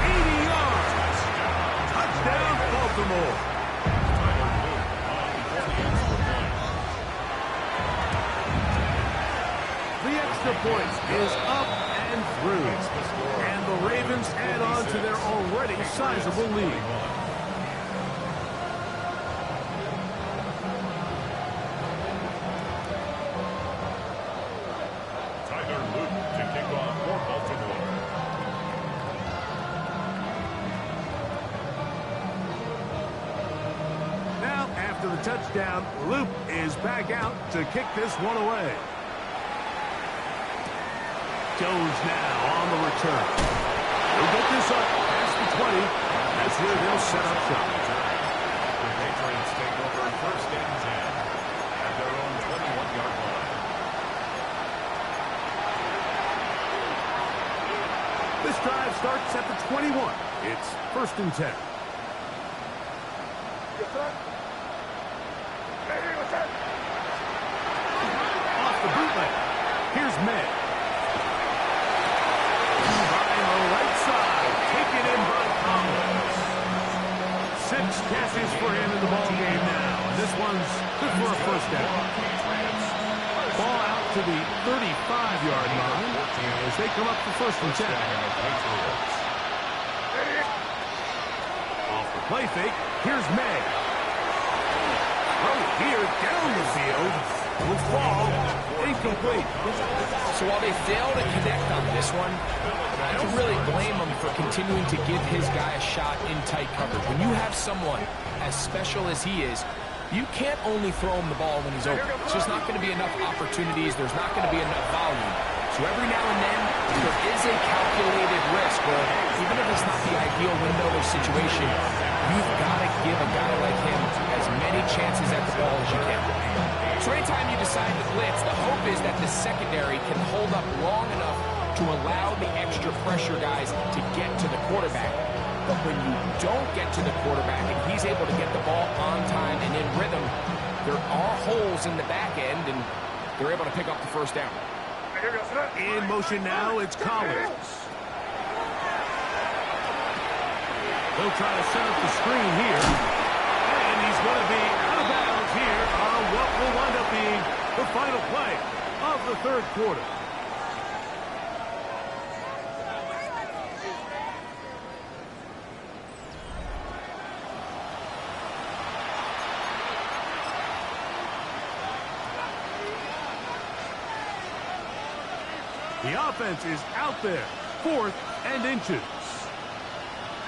80 yards. Touchdown, Baltimore. The extra point is up and through. And the Ravens add on to their already sizable lead. After the touchdown, Loop is back out to kick this one away. Jones now on the return. They'll get this up past the 20. That's where they'll set up shop. The Patriots take over 1st and 10 at their own 21-yard line. This drive starts at the 21. It's 1st and 10. Off the bootleg. Here's May. Trying the right side. Taken in by Collins. 6 catches for him in the ball game now. This one's good for a first down. Ball out to the 35-yard line as they come up for 1st and 10. Off the play fake. Here's May. Here down the field will fall incomplete. So while they fail to connect on this one, I don't really blame him for continuing to give his guy a shot in tight coverage. When you have someone as special as he is, you can't only throw him the ball when he's open. It's just not going to be enough opportunities. There's not going to be enough volume. So every now and then, there is a calculated risk where even if it's not the ideal window or situation, you've got to give a guy like him as many chances at the ball as you can. So anytime you decide to blitz, the hope is that the secondary can hold up long enough to allow the extra pressure guys to get to the quarterback. But when you don't get to the quarterback and he's able to get the ball on time and in rhythm, there are holes in the back end, and they're able to pick up the first down. In motion now, it's Collins. They'll try to set up the screen here. And he's going to be out of bounds here on what will wind up being the final play. of the third quarter. The offense is out there. 4th and inches.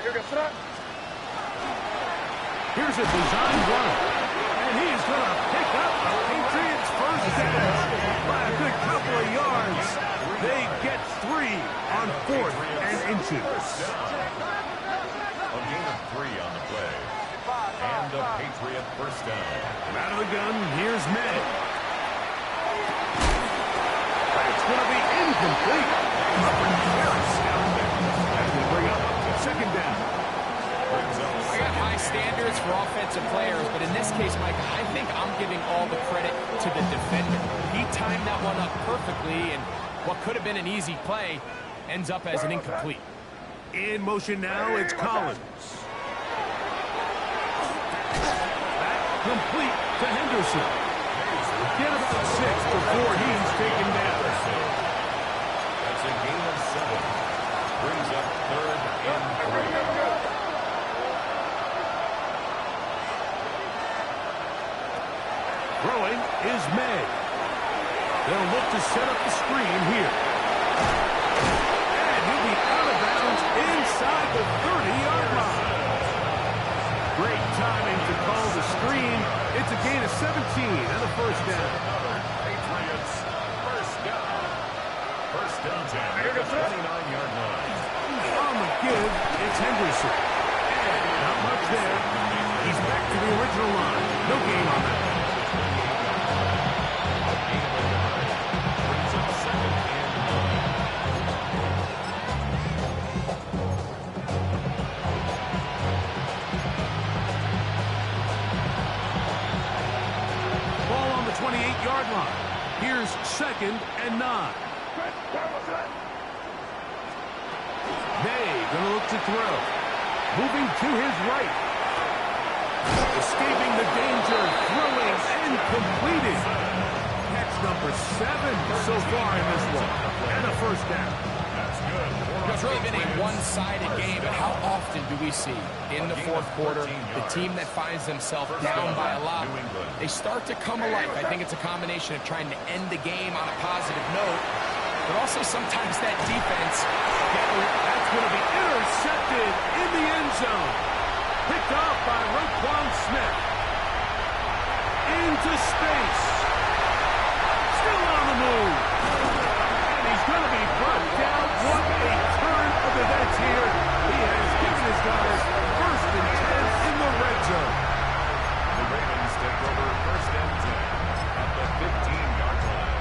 Here's a design run. And he is going to pick up the Patriots' first down by a good couple of yards. They get 3 on 4th and inches. A gain of 3 on the play. And a Patriot first down. Out of the gun, here's May. It's going to be incomplete. As we bring up second down. I got high standards for offensive players, but in this case, Mike, I think I'm giving all the credit to the defender. He timed that one up perfectly, and what could have been an easy play ends up as an incomplete. In motion now, it's Collins. Back complete to Henderson. Get about 6 before he's taken down. That's a gain of 7. Brings up 3rd and 3. Throwing is May. They'll look to set up the screen here. And he'll be out of bounds inside the 30-yard line. Great timing to call the screen. It's a gain of 17 and a first down. Patriots first down. First down, 29-yard line. On the give, it's Henderson. And not much there. He's back to the original line. No gain on that. Brings up 2nd and 9. Ball on the 28-yard line. Here's 2nd and 9. May going to look to throw. Moving to his right. Escaping the danger. Throwing and completing. Catch number 7 so far in this one. And a first down. That's good. It's really been a one-sided game, but how often do we see in the fourth quarter the team that finds themselves down by a lot, they start to come alive. I think it's a combination of trying to end the game on a positive note, but also sometimes that defense. That's going to be intercepted in the end zone. Picked off by Roquan Smith. Into space. Still on the move. And he's going to be brought down. What a turn of events here. He has given his guys 1st and 10 in the red zone. The Ravens take over 1st and 10 at the 15-yard line.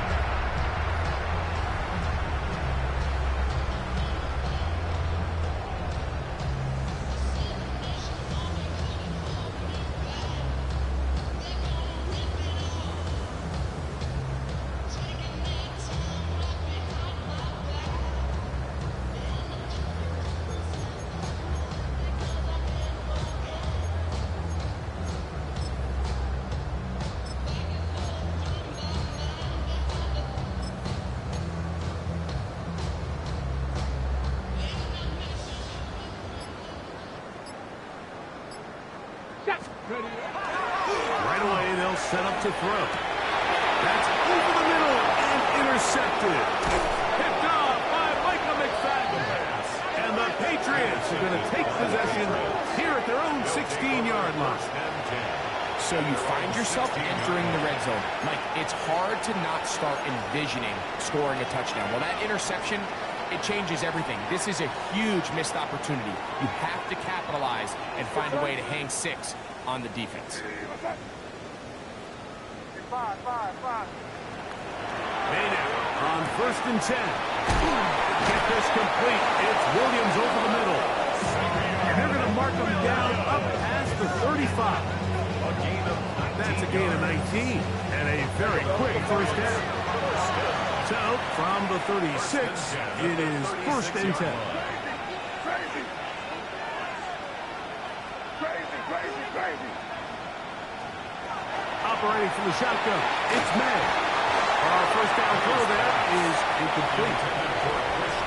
Right away, they'll set up to throw. That's over the middle and intercepted. Picked off by Micah McFadden. And the Patriots are going to take possession here at their own 16-yard line. So you find yourself entering the red zone. Mike, it's hard to not start envisioning scoring a touchdown. Well, that interception, it changes everything. This is a huge missed opportunity. You have to capitalize and find a way to hang 6 on the defense. Maynard on 1st and 10. Get this complete. It's Williams over the middle. And they're going to mark him down up past the 35. That's a gain of 19 and a very quick first down. So from the 36, it is 1st and 10. Operating from the shotgun, it's May. First down throw there is incomplete.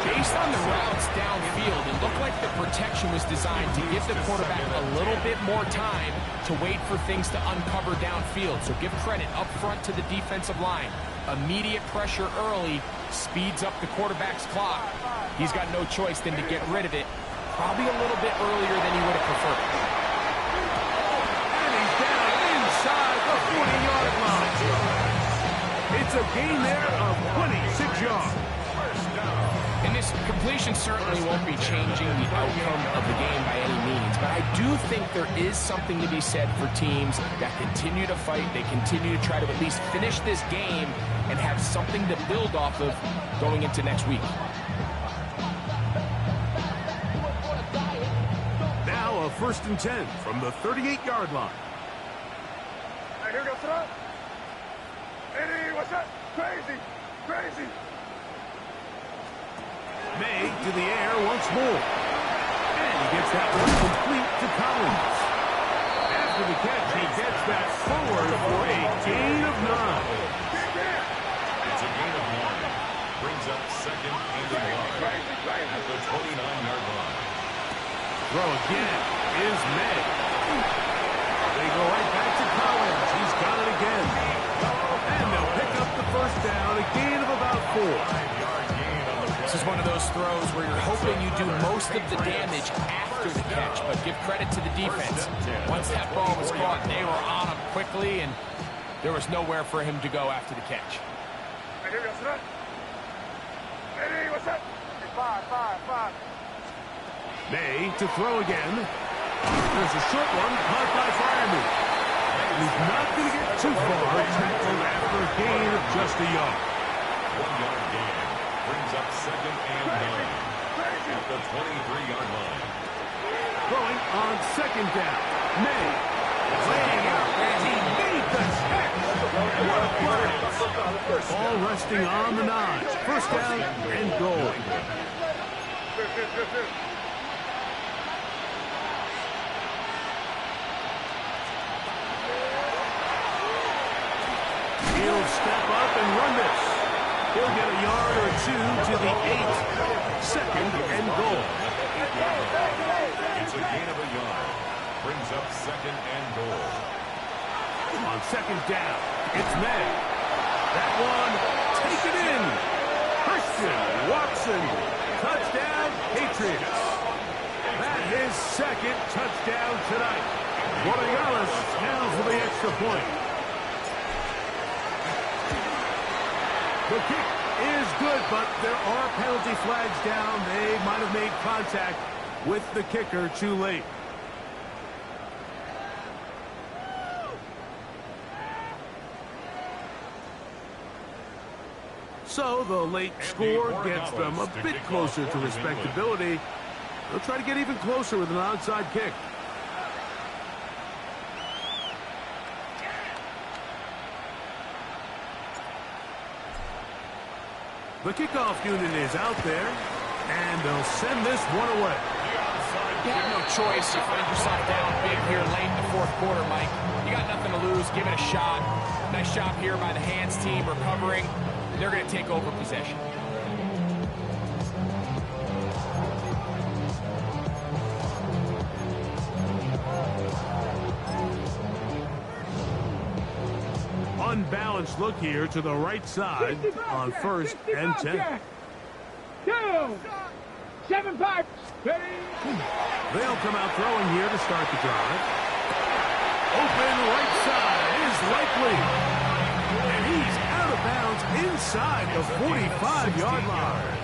Based on the routes downfield, it looked like the protection was designed to give the quarterback a little bit more time to wait for things to uncover downfield. So give credit up front to the defensive line. Immediate pressure early speeds up the quarterback's clock. He's got no choice than to get rid of it, probably a little bit earlier than he would have preferred. And he's down inside the 40-yard line. It's a gain there of 26 yards. And this completion certainly won't be changing the outcome of the game by any means, but I do think there is something to be said for teams that continue to fight, they continue to try to at least finish this game and have something to build off of going into next week. Now a 1st and 10 from the 38-yard line. Hey, here we go, sit up. Hey, what's that? Crazy, crazy. May to the air once more. And he gets that one complete to Collins. After the catch, he gets that forward for a gain of 9. It's a gain of 9. Brings up 2nd and 1 at the 29-yard line. Throw again is May. They go right back to Collins. He's got it again. And they'll pick up the 1st down, a gain of about 4. This is one of those throws where you're hoping you do most of the damage after the catch, but give credit to the defense. Once that ball was caught, they were on him quickly, and there was nowhere for him to go after the catch. Hey, here we go, sit up. Hey, what's that? Hey, five. May to throw again. There's a short one caught by Fireman. He's not going to get too far. Tackled after a gain of just a yard. 1-yard gain. Brings up 2nd and 9 at the 23-yard line. Throwing on 2nd down. May laying out, and he made the catch. What a play. Ball resting on the 9. 1st down and goal. He'll step up and run this. He'll get a yard or 2 to the 8. 2nd and goal. It's a gain of a yard. Brings up 2nd and goal. On 2nd down, it's May. That one, take it in. Christian Watson, touchdown, Patriots. That is 2nd touchdown tonight. Guardialas now for the extra point. The kick is good, but there are penalty flags down. They might have made contact with the kicker too late. So the late score gets them a bit closer to respectability. They'll try to get even closer with an onside kick. The kickoff unit is out there, and they'll send this one away. You have no choice. You find yourself down big here late in the 4th quarter, Mike. You got nothing to lose. Give it a shot. Nice job here by the hands team recovering. They're going to take over possession. Unbalanced look here to the right side on 1st and 10. 7-5. They'll come out throwing here to start the drive. Open right side is likely. And he's out of bounds inside the 45-yard line.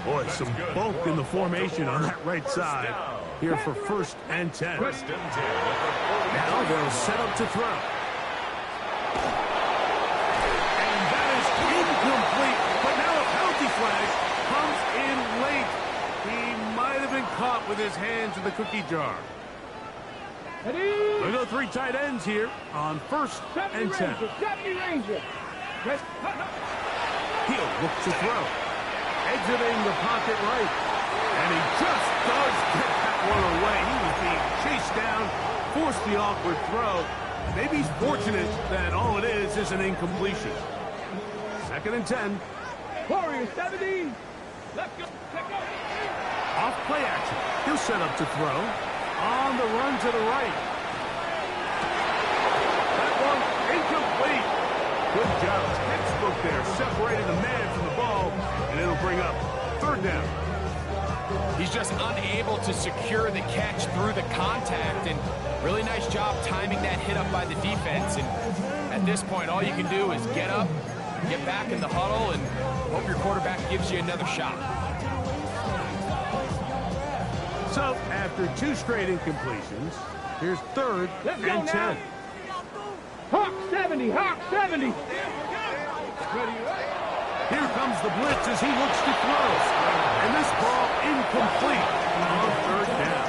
Boy, some bulk in the formation on that right side here for 1st and 10. Now they'll set up to throw. And that is incomplete. But now a penalty flag comes in late. He might have been caught with his hands in the cookie jar. They go 3 tight ends here on 1st and 10. He'll look to throw. Exiting the pocket right. And he just does get that one away. He was being chased down, forced the awkward throw. Maybe he's fortunate that all it is an incompletion. 2nd and 10. Warriors 70. Let's go. Off play action. He'll set up to throw. On the run to the right. That one incomplete. Good job. Textbook there. Separated the man from the ball. And it'll bring up 3rd down. He's just unable to secure the catch through the contact. And really nice job timing that hit up by the defense. And at this point, all you can do is get up, get back in the huddle, and hope your quarterback gives you another shot. So, after 2 straight incompletions, here's 3rd and 10. Hawk 70. Hawk 70. Here comes the blitz as he looks to throw. And this ball incomplete on 3rd down.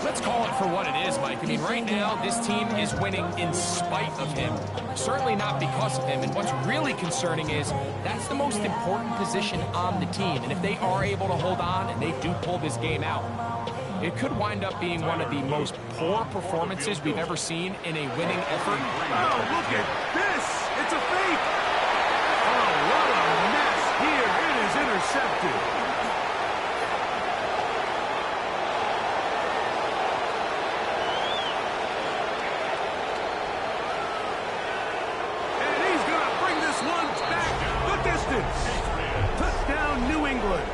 Let's call it for what it is, Mike. I mean, right now, this team is winning in spite of him. Certainly not because of him. And what's really concerning is that's the most important position on the team. And if they are able to hold on and they do pull this game out, it could wind up being one of the most poor performances we've ever seen in a winning effort. Oh, look at this. It's a fake. Oh, what a mess here. It is intercepted. And he's going to bring this one back the distance. Touchdown, New England.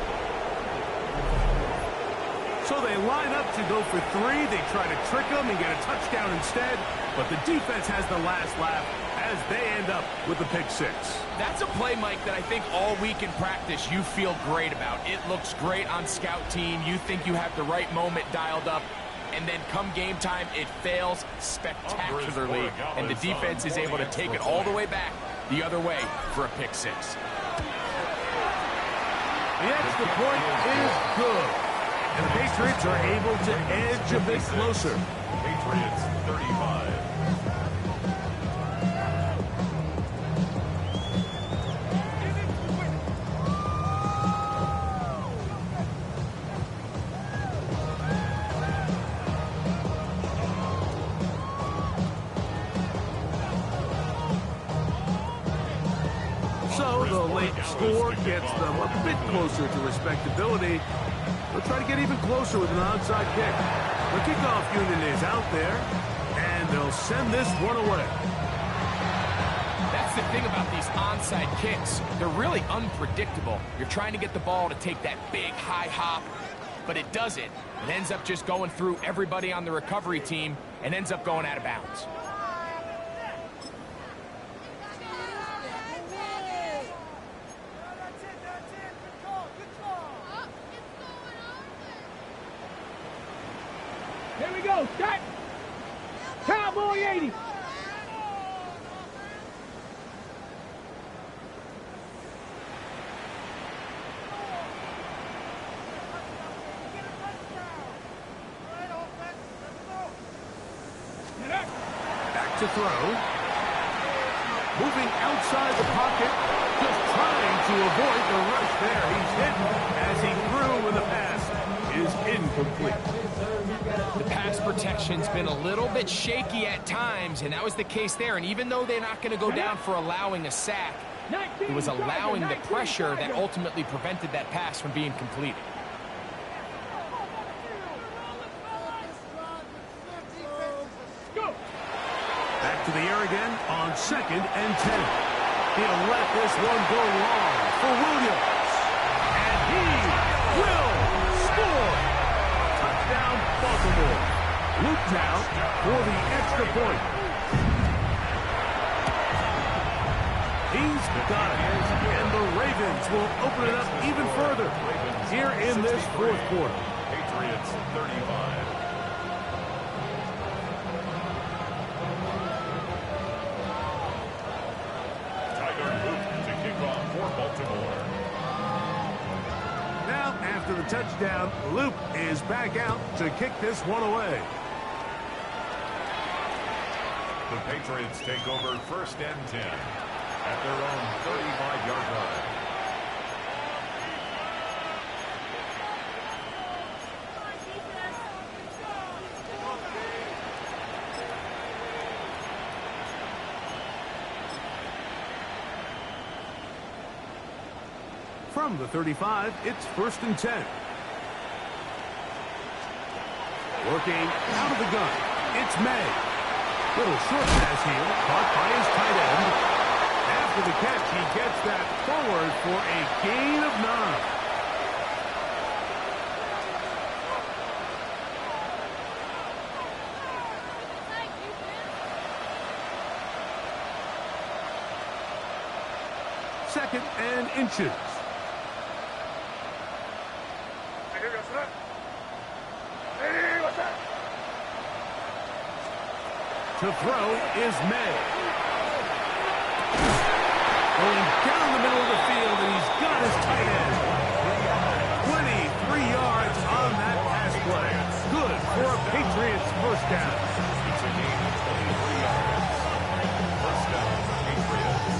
So they line up to go for 3. They try to trick them and get a touchdown instead. But the defense has the last laugh as they end up with the pick 6. That's a play, Mike, that I think all week in practice you feel great about. It looks great on scout team. You think you have the right moment dialed up. And then come game time, it fails spectacularly. And the defense is able to take it all the way back the other way for a pick 6. The extra point is good. And the Patriots are able to edge a bit closer. Patriots 35. So the late score gets them a bit closer to respectability. They'll try to get even closer with an onside kick. The kickoff unit is out there, and they'll send this one away. That's the thing about these onside kicks. They're really unpredictable. You're trying to get the ball to take that big high hop, but it doesn't. It ends up just going through everybody on the recovery team and ends up going out of bounds. Here we go. Start. Cowboy 80. Back to throw. Moving outside the pocket. Just trying to avoid the rush there. He's hit as he threw when the pass is incomplete. The pass protection's been a little bit shaky at times, and that was the case there. And even though they're not going to go down for allowing a sack, it was allowing the pressure that ultimately prevented that pass from being completed. Back to the air again on 2nd and 10. He'll let this one go long for Williams. And he will score. Touchdown, Baltimore. Looped out for the extra point. He's got it. And the Ravens will open it up even further here in this 4th quarter. Patriots 35. Now, after the touchdown, Luke is back out to kick this one away. The Patriots take over 1st and 10 at their own 35-yard line. From the 35, it's 1st and 10. Working out of the gun, it's May. Little short pass here, caught by his tight end. After the catch, he gets that forward for a gain of 9. Second and inches. To throw is May. Going down the middle of the field, and he's got his tight end. 23 yards on that pass play. Good for a Patriots first down. It's a gain of 23 yards. First down, Patriots.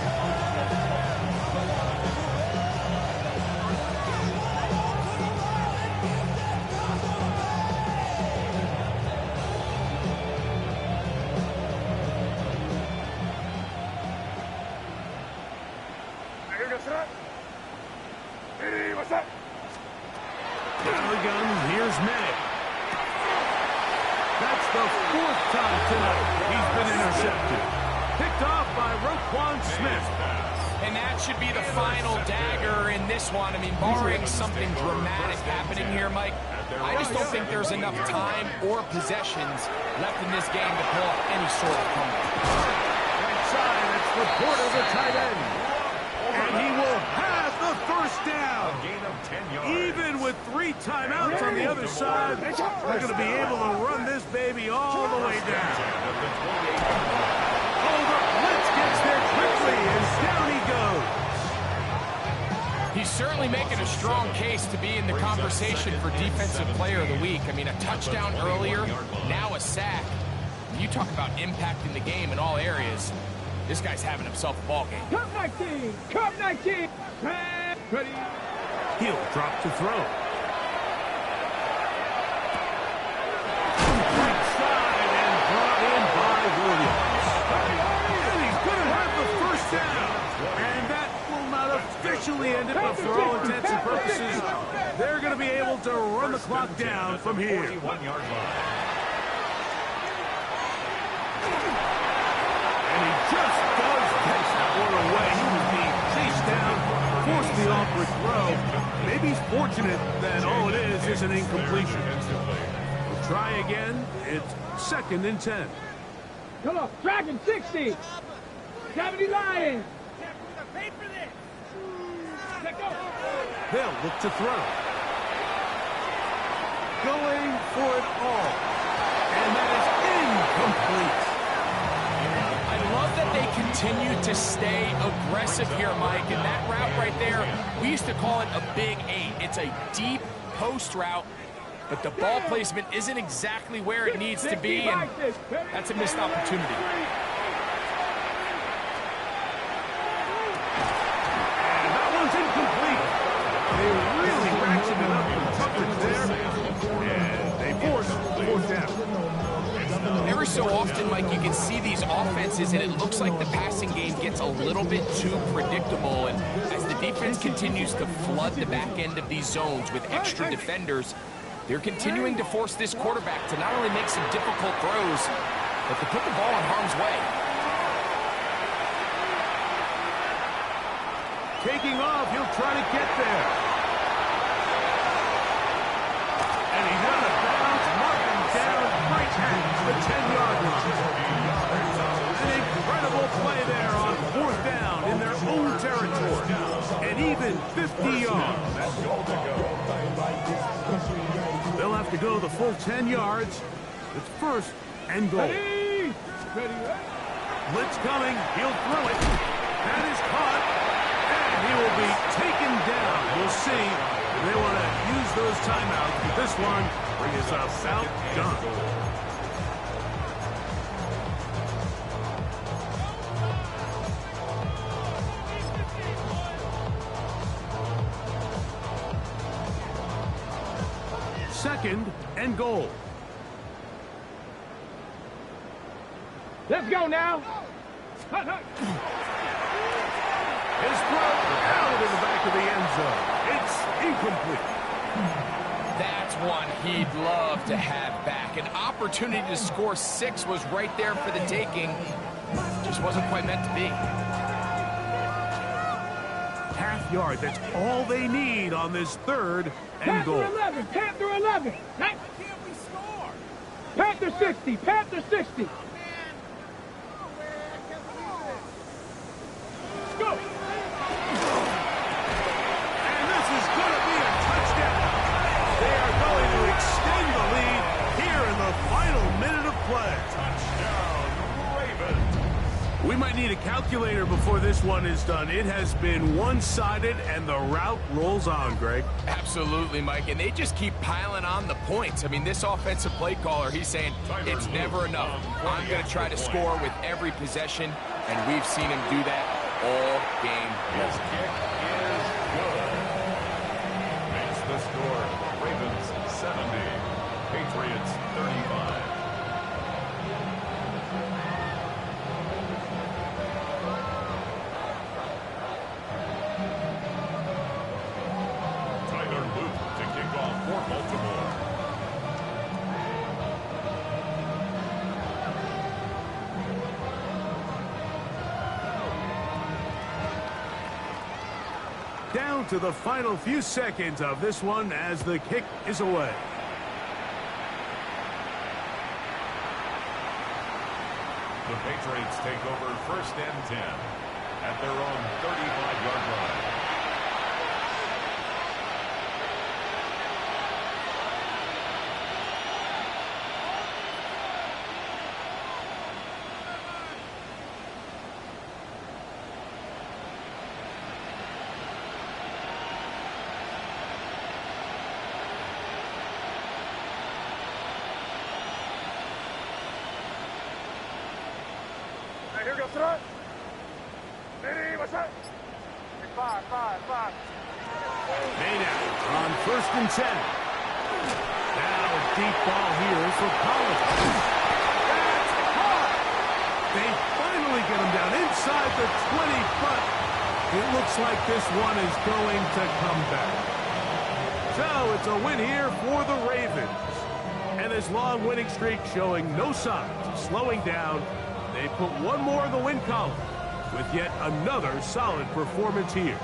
Down the gun, here's May. That's the 4th time tonight he's been intercepted. Picked off by Roquan Smith. And that should be the final dagger in this one. I mean, barring something dramatic happening here, Mike, I just don't think there's enough time or possessions left in this game to pull off any sort of comeback. Inside, it's the Porter, the tight end. And he will have the first down. A gain of 10 yards. Even with 3 timeouts on the other side, they're going to be able to run this baby all the way down. Oh, the blitz gets there quickly, and down he goes. He's certainly making a strong case to be in the conversation for Defensive Player of the Week. I mean, a touchdown earlier, now a sack. You talk about impacting the game in all areas. This guy's having himself a ball game. Cup 19! Cup 19! Ready? He'll drop to throw. Right side and brought in by Williams. And he's going to have the first down. And that will not officially end it, but for all intents and purposes, they're going to be able to run the clock down from here. 41-yard line. And he just does catch that one away. He was being chased down, forced the awkward throw. Maybe he's fortunate that all it is an incompletion. We'll try again. It's 2nd and 10. Come on, Dragon 60! 70 Lions! They'll look to throw. Going for it all. And that is incomplete. I love that they continue to stay aggressive here, Mike. And that route right there, we used to call it a big 8. It's a deep post route, but the ball placement isn't exactly where it needs to be, and that's a missed opportunity. And that one's incomplete. They really ratcheted it up with coverage there, and they forced 4th down. Every so often, Mike, you can see these offenses, and it looks like the passing game gets a little bit too predictable. And as the defense continues to flood the back end of these zones with extra defenders, they're continuing to force this quarterback to not only make some difficult throws, but to put the ball in harm's way. Taking off, he'll try to get there. And he's out of bounds, marking down right at the 10-yard line. An incredible play there on 4th down in their own territory. And even 50 yards. They'll have to go the full 10 yards. It's 1st and goal. Blitz coming. He'll throw it. That is caught. And he will be taken down. We'll see. They want to use those timeouts, but this one is about done. Second and goal. Let's go now. His throw out in the back of the end zone. It's incomplete. That's one he'd love to have back. An opportunity to score 6 was right there for the taking. Just wasn't quite meant to be. Half yard, that's all they need on this 3rd and goal. Panther 11. Panther 60. Panther 60. Go. And this is going to be a touchdown. They are going to extend the lead here in the final minute of play. Touchdown, Ravens. We might need a calculator before this one is done. It has been one-sided, and the route rolls on, Greg. Absolutely, Mike, and they just keep piling on the points. I mean, this offensive play caller, he's saying it's never enough. I'm going to try to score with every possession, and we've seen him do that all game long. His kick is good. Makes the score Ravens 70, Patriots 35. Down to the final few seconds of this one as the kick is away. The Patriots take over 1st and 10 at their own 35-yard line. Here goes throw. Ready, what's up? 5. Made out on 1st and 10. Now a deep ball here for Collins. That's hard. They finally get him down inside the 20, but it looks like this one is going to come back. So it's a win here for the Ravens. And this long winning streak showing no signs of slowing down. They put one more in the win column with yet another solid performance here.